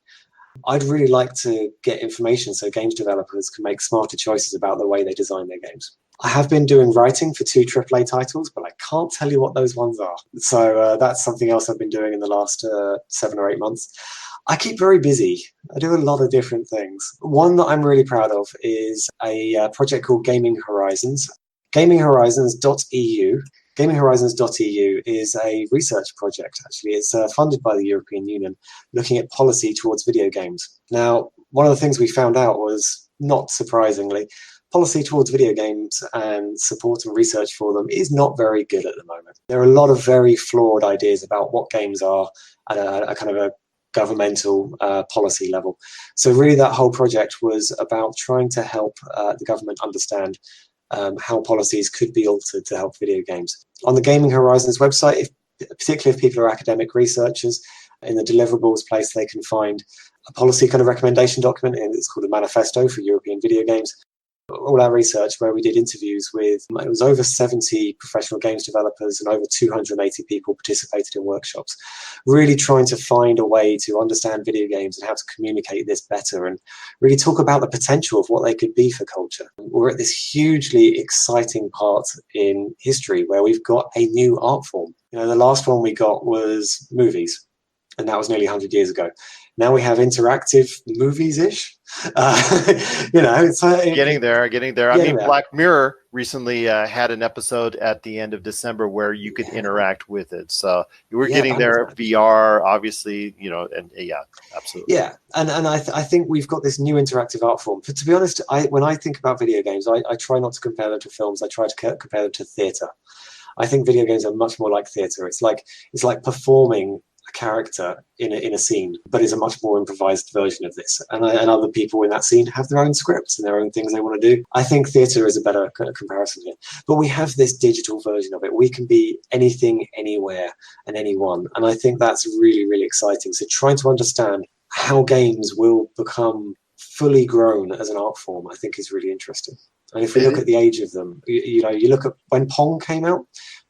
I'd really like to get information so games developers can make smarter choices about the way they design their games. I have been doing writing for 2 AAA titles, but I can't tell you what those ones are. So that's something else I've been doing in the last 7 or 8 months. I keep very busy. I do a lot of different things. One that I'm really proud of is a project called Gaming Horizons. GamingHorizons.eu. GamingHorizons.eu is a research project, actually. It's funded by the European Union, looking at policy towards video games. Now, one of the things we found out was, not surprisingly, policy towards video games and support and research for them is not very good at the moment. There are a lot of very flawed ideas about what games are at a kind of a governmental policy level. So really that whole project was about trying to help the government understand how policies could be altered to help video games. On the Gaming Horizons website, particularly if people are academic researchers, in the deliverables place they can find a policy kind of recommendation document, and it's called a manifesto for European video games. All our research where we did interviews with, it was over 70 professional games developers and over 280 people participated in workshops, really trying to find a way to understand video games and how to communicate this better and really talk about the potential of what they could be for culture. We're at this hugely exciting part in history where we've got a new art form. The last one we got was movies, and that was nearly 100 years ago. Now we have interactive movies-ish. So Getting there. I Getting mean, there. Black Mirror recently had an episode at the end of December where you could interact with it. So you were getting there. VR, obviously, and yeah, absolutely. Yeah, and I think we've got this new interactive art form. But to be honest, when I think about video games, I try not to compare them to films. I try to compare them to theatre. I think video games are much more like theatre. It's like performing a character in a scene, but it's a much more improvised version of this. And other people in that scene have their own scripts and their own things they want to do. I think theatre is a better comparison here. But we have this digital version of it. We can be anything, anywhere, and anyone. And I think that's really, really exciting. So trying to understand how games will become fully grown as an art form, I think is really interesting. And if we look at the age of them, you look at when Pong came out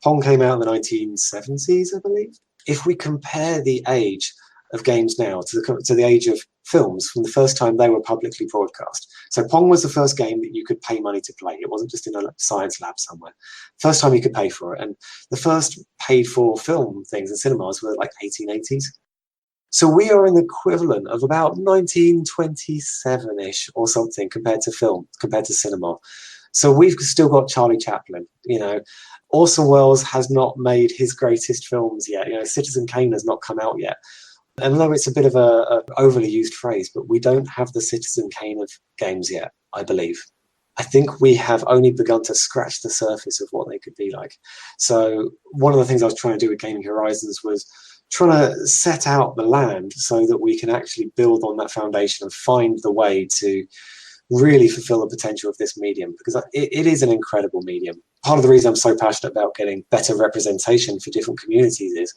in the 1970s, I believe. If we compare the age of games now to the age of films from the first time they were publicly broadcast. So Pong was the first game that you could pay money to play. It wasn't just in a science lab somewhere. First time you could pay for it. And the first paid for film things in cinemas were like 1880s. So we are in the equivalent of about 1927-ish or something compared to film, compared to cinema. So we've still got Charlie Chaplin, Orson Welles has not made his greatest films yet. Citizen Kane has not come out yet. And although it's a bit of a overly used phrase, but we don't have the Citizen Kane of games yet, I believe. I think we have only begun to scratch the surface of what they could be like. So one of the things I was trying to do with Gaming Horizons was trying to set out the land so that we can actually build on that foundation and find the way to really fulfill the potential of this medium, because it is an incredible medium. Part of the reason I'm so passionate about getting better representation for different communities is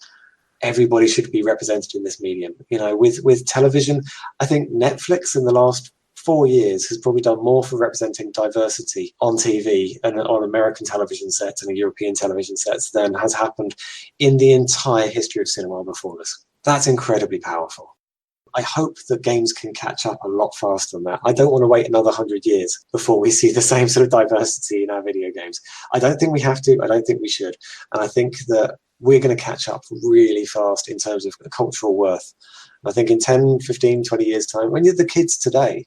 everybody should be represented in this medium. With television, I think Netflix in the last 4 years has probably done more for representing diversity on TV and on American television sets and European television sets than has happened in the entire history of cinema before us. That's incredibly powerful. I hope that games can catch up a lot faster than that. I don't want to wait another 100 years before we see the same sort of diversity in our video games. I don't think we have to. I don't think we should. And I think that we're going to catch up really fast in terms of cultural worth. And I think in 10, 15, 20 years' time, when you're the kids today,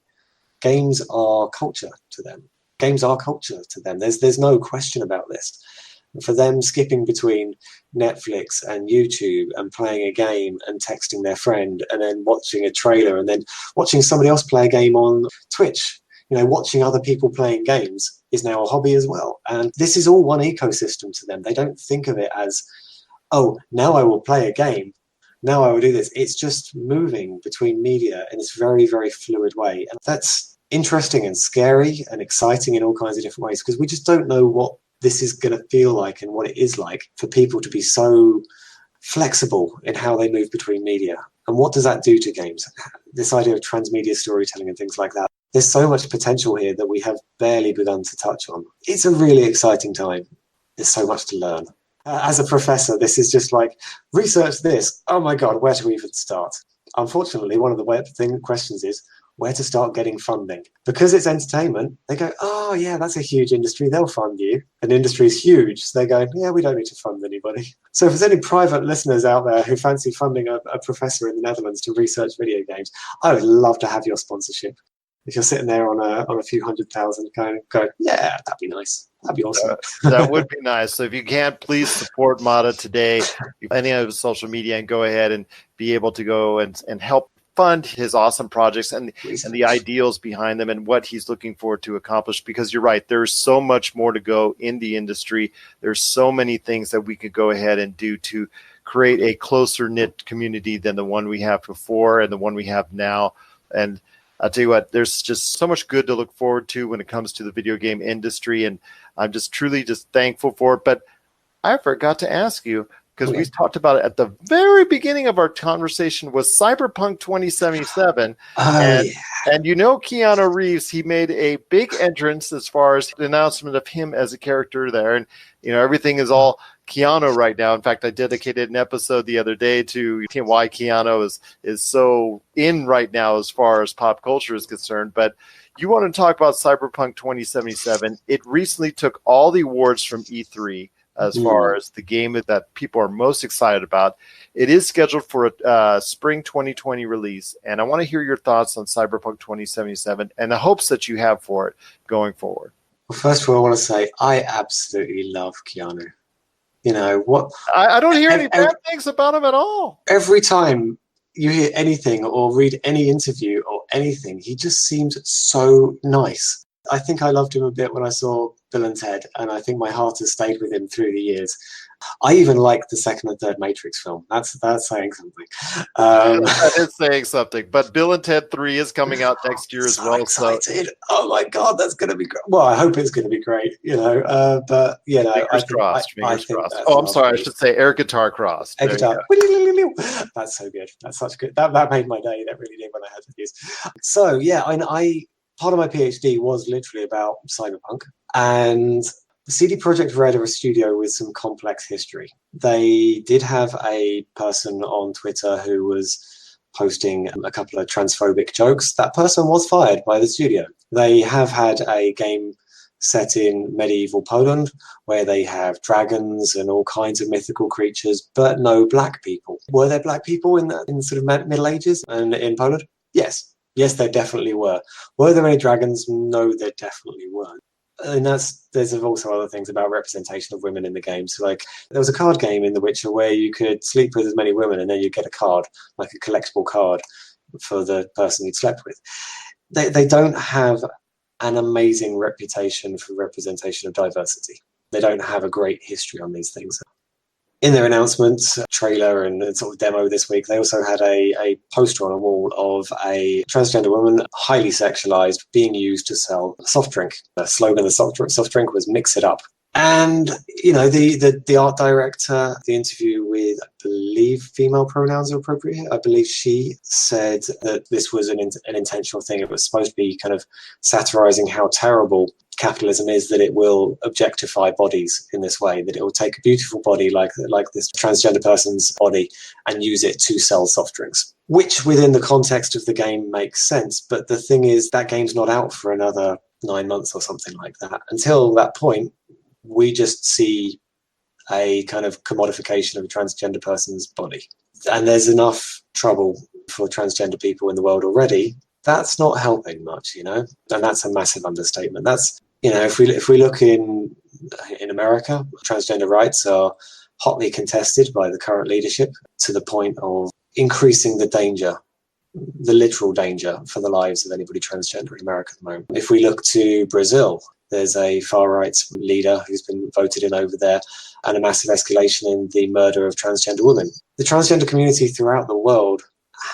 games are culture to them. Games are culture to them. There's no question about this. And for them, skipping between Netflix and YouTube and playing a game and texting their friend and then watching a trailer and then watching somebody else play a game on Twitch, watching other people playing games is now a hobby as well. And this is all one ecosystem to them. They don't think of it as, oh, now I will play a game. Now I will do this. It's just moving between media in this very, very fluid way. And that's interesting and scary and exciting in all kinds of different ways, because we just don't know what this is going to feel like and what it is like for people to be so flexible in how they move between media. And what does that do to games? This idea of transmedia storytelling and things like that. There's so much potential here that we have barely begun to touch on. It's a really exciting time. There's so much to learn. As a professor, this is just like, research this. Oh my God, where do we even start? Unfortunately, one of the questions is, where to start getting funding. Because it's entertainment, they go, oh yeah, that's a huge industry, they'll fund you. An industry is huge, so they go, yeah, we don't need to fund anybody. So if there's any private listeners out there who fancy funding a professor in the Netherlands to research video games, I would love to have your sponsorship. If you're sitting there on a few 100,000 going, yeah, that'd be nice. That'd be awesome. That would be nice. So if you can't, please support Mata today. Any of his social media, and go ahead and be able to go and help fund his awesome projects and the ideals behind them and what he's looking forward to accomplish. Because you're right, there's so much more to go in the industry. There's so many things that we could go ahead and do to create a closer knit community than the one we have before and the one we have now. And I'll tell you what, there's just so much good to look forward to when it comes to the video game industry. And I'm just truly just thankful for it. But I forgot to ask you, because we talked about it at the very beginning of our conversation, was Cyberpunk 2077. And Keanu Reeves, he made a big entrance as far as the announcement of him as a character there. And, everything is all Keanu right now. In fact, I dedicated an episode the other day to why Keanu is so in right now as far as pop culture is concerned. But you want to talk about Cyberpunk 2077. It recently took all the awards from E3. as far as the game that people are most excited about. It is scheduled for a spring 2020 release, and I want to hear your thoughts on Cyberpunk 2077 and the hopes that you have for it going forward. Well, first of all, I want to say I absolutely love Keanu. You know what? I don't hear any bad things about him at all. Every time you hear anything or read any interview or anything, he just seems so nice. I think I loved him a bit when I saw Bill and Ted, and I think my heart has stayed with him through the years. I even like the second and third Matrix film. That's saying something. That is saying something. But Bill and Ted 3 is coming out next year as well. Excited. So, oh my God, that's going to be great. Well, I hope it's going to be great, you know. But, you know, fingers crossed. Oh, I'm sorry. I should say air guitar crossed. Air guitar. That's so good. That's such good. That made my day. That really did when I had to use. So, yeah, I part of my PhD was literally about cyberpunk. And CD Projekt Red are a studio with some complex history. They did have a person on Twitter who was posting a couple of transphobic jokes. That person was fired by the studio. They have had a game set in medieval Poland where they have dragons and all kinds of mythical creatures, but no black people. Were there black people in sort of Middle Ages and in Poland? Yes. Yes, there definitely were. Were there any dragons? No, there definitely weren't. And there's also other things about representation of women in the game. So, like, there was a card game in The Witcher where you could sleep with as many women and then you get a card, like a collectible card for the person you'd slept with. They don't have an amazing reputation for representation of diversity. They don't have a great history on these things. In their announcement, trailer and sort of demo this week, they also had a poster on a wall of a transgender woman, highly sexualized, being used to sell a soft drink. The slogan of the soft drink was "Mix it up." And, you know, the art director, the interview with, I believe, female pronouns are appropriate here. I believe she said that this was an intentional thing. It was supposed to be kind of satirizing how terrible capitalism is, that it will objectify bodies in this way, that it will take a beautiful body like this transgender person's body and use it to sell soft drinks, which within the context of the game makes sense. But the thing is, that game's not out for another 9 months or something like that. Until that point, we just see a kind of commodification of a transgender person's body. And there's enough trouble for transgender people in the world already. That's not helping much, you know, and that's a massive understatement. That's, you know, if we look in America, transgender rights are hotly contested by the current leadership to the point of increasing the danger, the literal danger for the lives of anybody transgender in America at the moment. If we look to Brazil, there's a far-right leader who's been voted in over there, and a massive escalation in the murder of transgender women. The transgender community throughout the world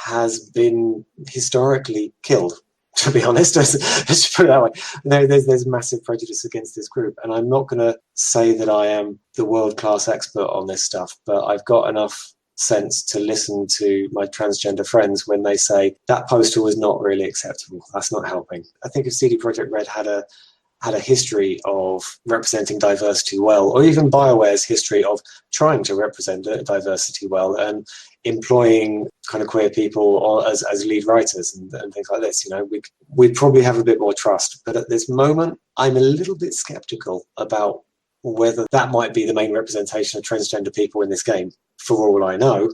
has been historically killed, to be honest. Let's put it that way. There's massive prejudice against this group, and I'm not going to say that I am the world-class expert on this stuff, but I've got enough sense to listen to my transgender friends when they say that poster was not really acceptable. That's not helping. I think if CD Projekt Red had a history of representing diversity well, or even BioWare's history of trying to represent diversity well and employing kind of queer people as lead writers and things like this, you know, we'd probably have a bit more trust. But at this moment, I'm a little bit skeptical about whether that might be the main representation of transgender people in this game, for all I know.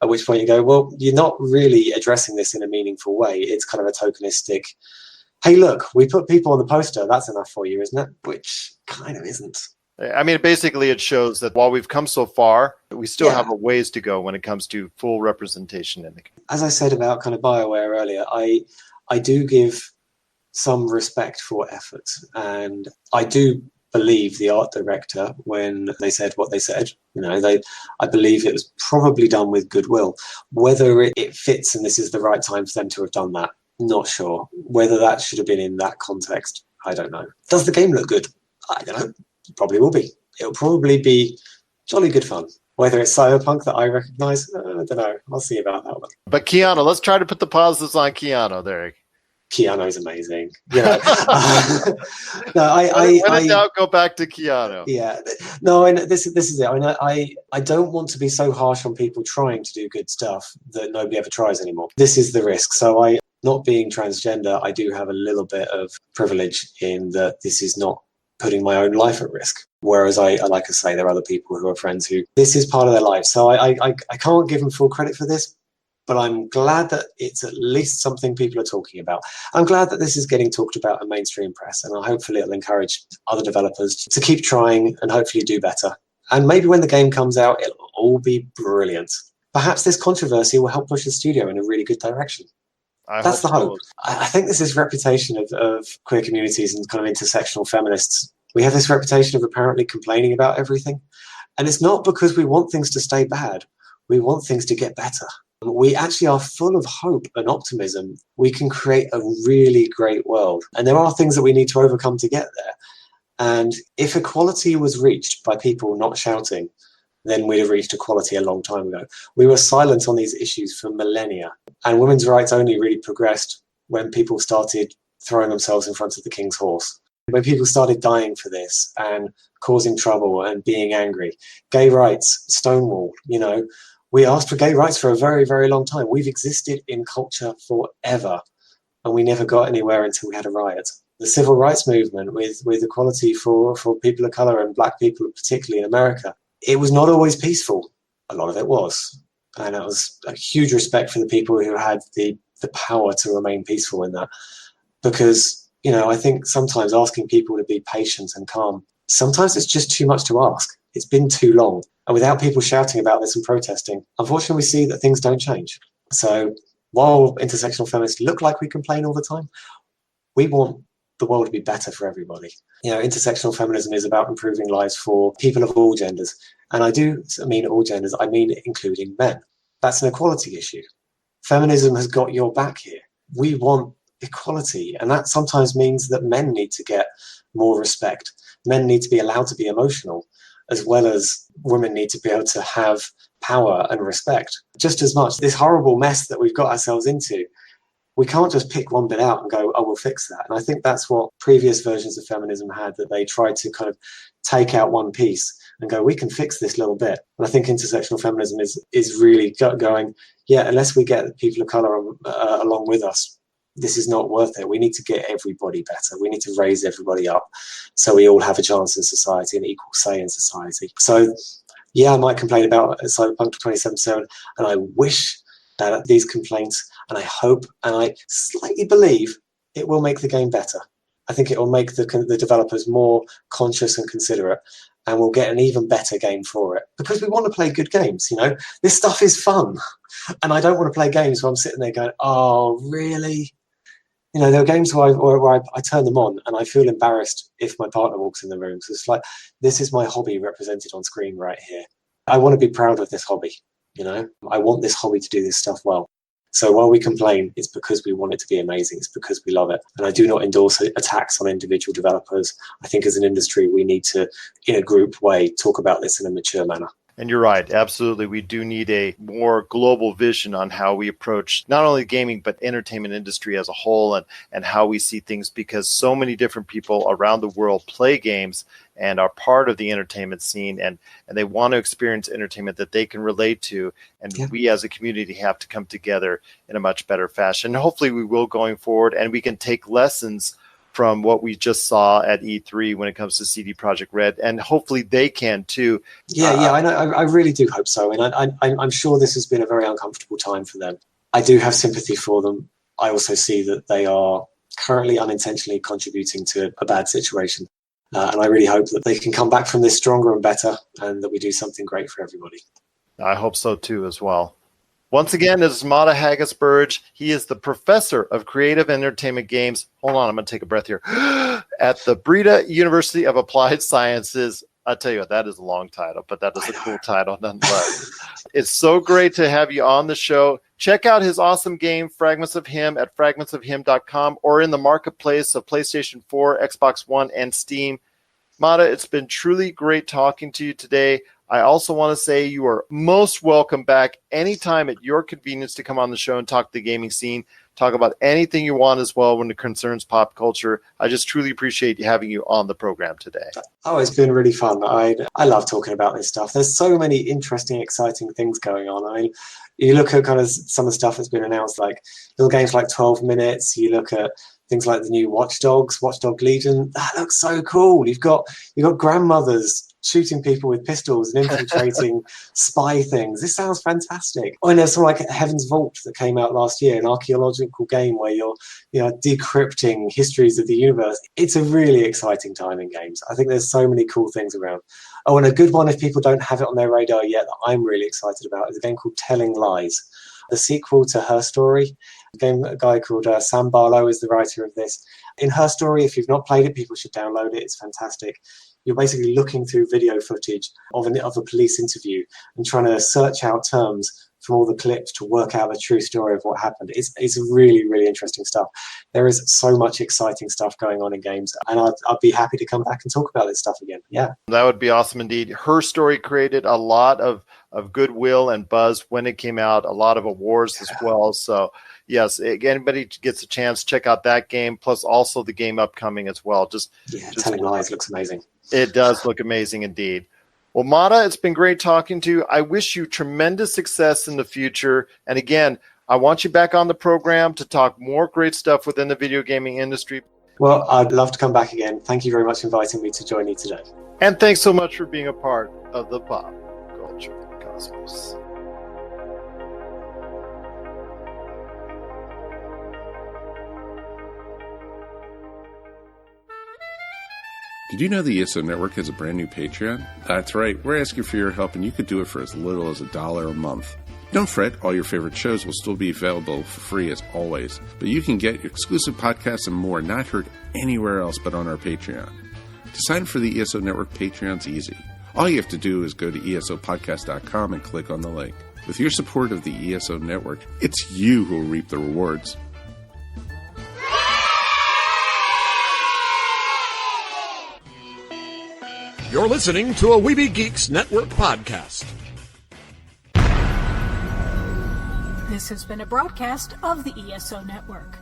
At which point you go, well, you're not really addressing this in a meaningful way. It's kind of a tokenistic, hey, look, we put people on the poster, that's enough for you, isn't it? Which kind of isn't. I mean, basically it shows that while we've come so far, we still have a ways to go when it comes to full representation in the game. As I said about kind of BioWare earlier, I do give some respect for effort, and I do believe the art director when they said what they said. You know, I believe it was probably done with goodwill. Whether it fits and this is the right time for them to have done that, not sure. Whether that should have been in that context, I don't know. Does the game look good? I don't know. It probably will be. It'll probably be jolly good fun. Whether it's cyberpunk that I recognise, I don't know. I'll see about that one. But Keanu, let's try to put the positives on Keanu there. Keanu's amazing. You know, no, when in doubt, go back to Keanu. Yeah, no, and this is it. I mean, I don't want to be so harsh on people trying to do good stuff that nobody ever tries anymore. This is the risk. So not being transgender, I do have a little bit of privilege in that this is not putting my own life at risk. Whereas I like I say, there are other people who are friends who this is part of their life. So I can't give them full credit for this, but I'm glad that it's at least something people are talking about. I'm glad that this is getting talked about in mainstream press, and hopefully it'll encourage other developers to keep trying and hopefully do better. And maybe when the game comes out, it'll all be brilliant. Perhaps this controversy will help push the studio in a really good direction. That's the hope. I think there's this reputation of queer communities and kind of intersectional feminists. We have this reputation of apparently complaining about everything. And it's not because we want things to stay bad. We want things to get better. We actually are full of hope and optimism. We can create a really great world. And there are things that we need to overcome to get there. And if equality was reached by people not shouting, then we'd have reached equality a long time ago. We were silent on these issues for millennia. And women's rights only really progressed when people started throwing themselves in front of the king's horse. When people started dying for this and causing trouble and being angry. Gay rights, Stonewall, we asked for gay rights for a very, very long time. We've existed in culture forever, and we never got anywhere until we had a riot. The civil rights movement with equality for people of color and black people, particularly in America, it was not always peaceful. A lot of it was. And it was a huge respect for the people who had the power to remain peaceful in that. Because, I think sometimes asking people to be patient and calm, sometimes it's just too much to ask. It's been too long. And without people shouting about this and protesting, unfortunately, we see that things don't change. So while intersectional feminists look like we complain all the time, we want the world to be better for everybody. Intersectional feminism is about improving lives for people of all genders. And I do mean all genders, I mean including men. That's an equality issue. Feminism has got your back here. We want equality. And that sometimes means that men need to get more respect. Men need to be allowed to be emotional, as well as women need to be able to have power and respect. Just as much, this horrible mess that we've got ourselves into, we can't just pick one bit out and go, we'll fix that. And I think that's what previous versions of feminism had, that they tried to kind of take out one piece and go, we can fix this little bit. And I think intersectional feminism is really going, unless we get people of color along with us, this is not worth it. We need to get everybody better. We need to raise everybody up so we all have a chance in society and equal say in society. So, I might complain about Cyberpunk 2077, and I wish that these complaints, and I hope, and I slightly believe it will make the game better. I think it will make the developers more conscious and considerate, and we'll get an even better game for it. Because we want to play good games, This stuff is fun. And I don't want to play games where I'm sitting there going, oh, really? There are games where I turn them on and I feel embarrassed if my partner walks in the room. So it's like, this is my hobby represented on screen right here. I want to be proud of this hobby, I want this hobby to do this stuff well. So while we complain, it's because we want it to be amazing. It's because we love it. And I do not endorse attacks on individual developers. I think as an industry, we need to, in a group way, talk about this in a mature manner. And you're right. Absolutely. We do need a more global vision on how we approach not only gaming, but entertainment industry as a whole, and how we see things, because so many different people around the world play games and are part of the entertainment scene, and they want to experience entertainment that they can relate to. And we as a community have to come together in a much better fashion. Hopefully we will going forward, and we can take lessons from what we just saw at E3 when it comes to CD Projekt Red, and hopefully they can too. I know. I really do hope so, and I'm sure this has been a very uncomfortable time for them. I do have sympathy for them. I also see that they are currently unintentionally contributing to a bad situation, and I really hope that they can come back from this stronger and better, and that we do something great for everybody. I hope so too as well. Once again, this is Mata Haggis-Burridge. He is the professor of creative entertainment games. Hold on, I'm going to take a breath here. At the Breda University of Applied Sciences. I tell you what, that is a long title, but that is a cool title nonetheless. It's so great to have you on the show. Check out his awesome game, Fragments of Him, at fragmentsofhim.com, or in the marketplace of PlayStation 4, Xbox One, and Steam. Mata, it's been truly great talking to you today. I also want to say you are most welcome back anytime at your convenience to come on the show and talk the gaming scene, talk about anything you want as well when it concerns pop culture. I just truly appreciate having you on the program today. Oh, it's been really fun. I love talking about this stuff. There's so many interesting, exciting things going on. I mean, you look at kind of some of the stuff that's been announced, like little games like 12 Minutes. You look at things like the new Watchdog Legion. That looks so cool. You've got grandmothers shooting people with pistols and infiltrating spy things. This sounds fantastic. Oh, and there's something like Heaven's Vault that came out last year, an archaeological game where you're decrypting histories of the universe. It's a really exciting time in games. I think there's so many cool things around. Oh, and a good one, if people don't have it on their radar yet, that I'm really excited about, is a game called Telling Lies, the sequel to Her Story. A guy called Sam Barlow is the writer of this. In Her Story, if you've not played it, people should download it. It's fantastic. You're basically looking through video footage of a police interview and trying to search out terms from all the clips to work out the true story of what happened. It's really, really interesting stuff. There is so much exciting stuff going on in games, and I'd be happy to come back and talk about this stuff again. Yeah. That would be awesome indeed. Her Story created a lot of goodwill and buzz when it came out, a lot of awards as well. So yes, anybody gets a chance, check out that game, plus also the game upcoming as well. Just Telling Lies looks amazing. It does look amazing indeed. Well, Mata, it's been great talking to you. I wish you tremendous success in the future. And again, I want you back on the program to talk more great stuff within the video gaming industry. Well, I'd love to come back again. Thank you very much for inviting me to join you today. And thanks so much for being a part of the Pop Culture Cosmos. Did you know the ESO Network has a brand new Patreon? That's right, we're asking for your help, and you could do it for as little as $1 a month. Don't fret, all your favorite shows will still be available for free as always, but you can get exclusive podcasts and more not heard anywhere else but on our Patreon. To sign up for the ESO Network, Patreon's easy. All you have to do is go to esopodcast.com and click on the link. With your support of the ESO Network, it's you who will reap the rewards. You're listening to a Weeby Geeks Network podcast. This has been a broadcast of the ESO Network.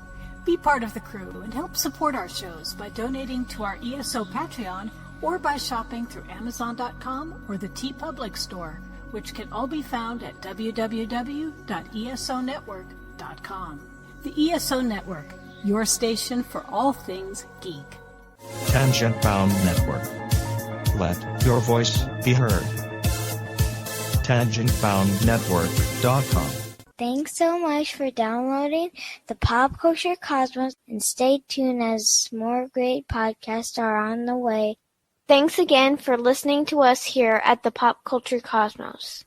Be part of the crew and help support our shows by donating to our ESO Patreon or by shopping through Amazon.com or the TeePublic store, which can all be found at www.esonetwork.com. The ESO Network, your station for all things geek. Tangent Bound Network. Let your voice be heard. TangentBoundNetwork.com. Thanks so much for downloading the Pop Culture Cosmos, and stay tuned as more great podcasts are on the way. Thanks again for listening to us here at the Pop Culture Cosmos.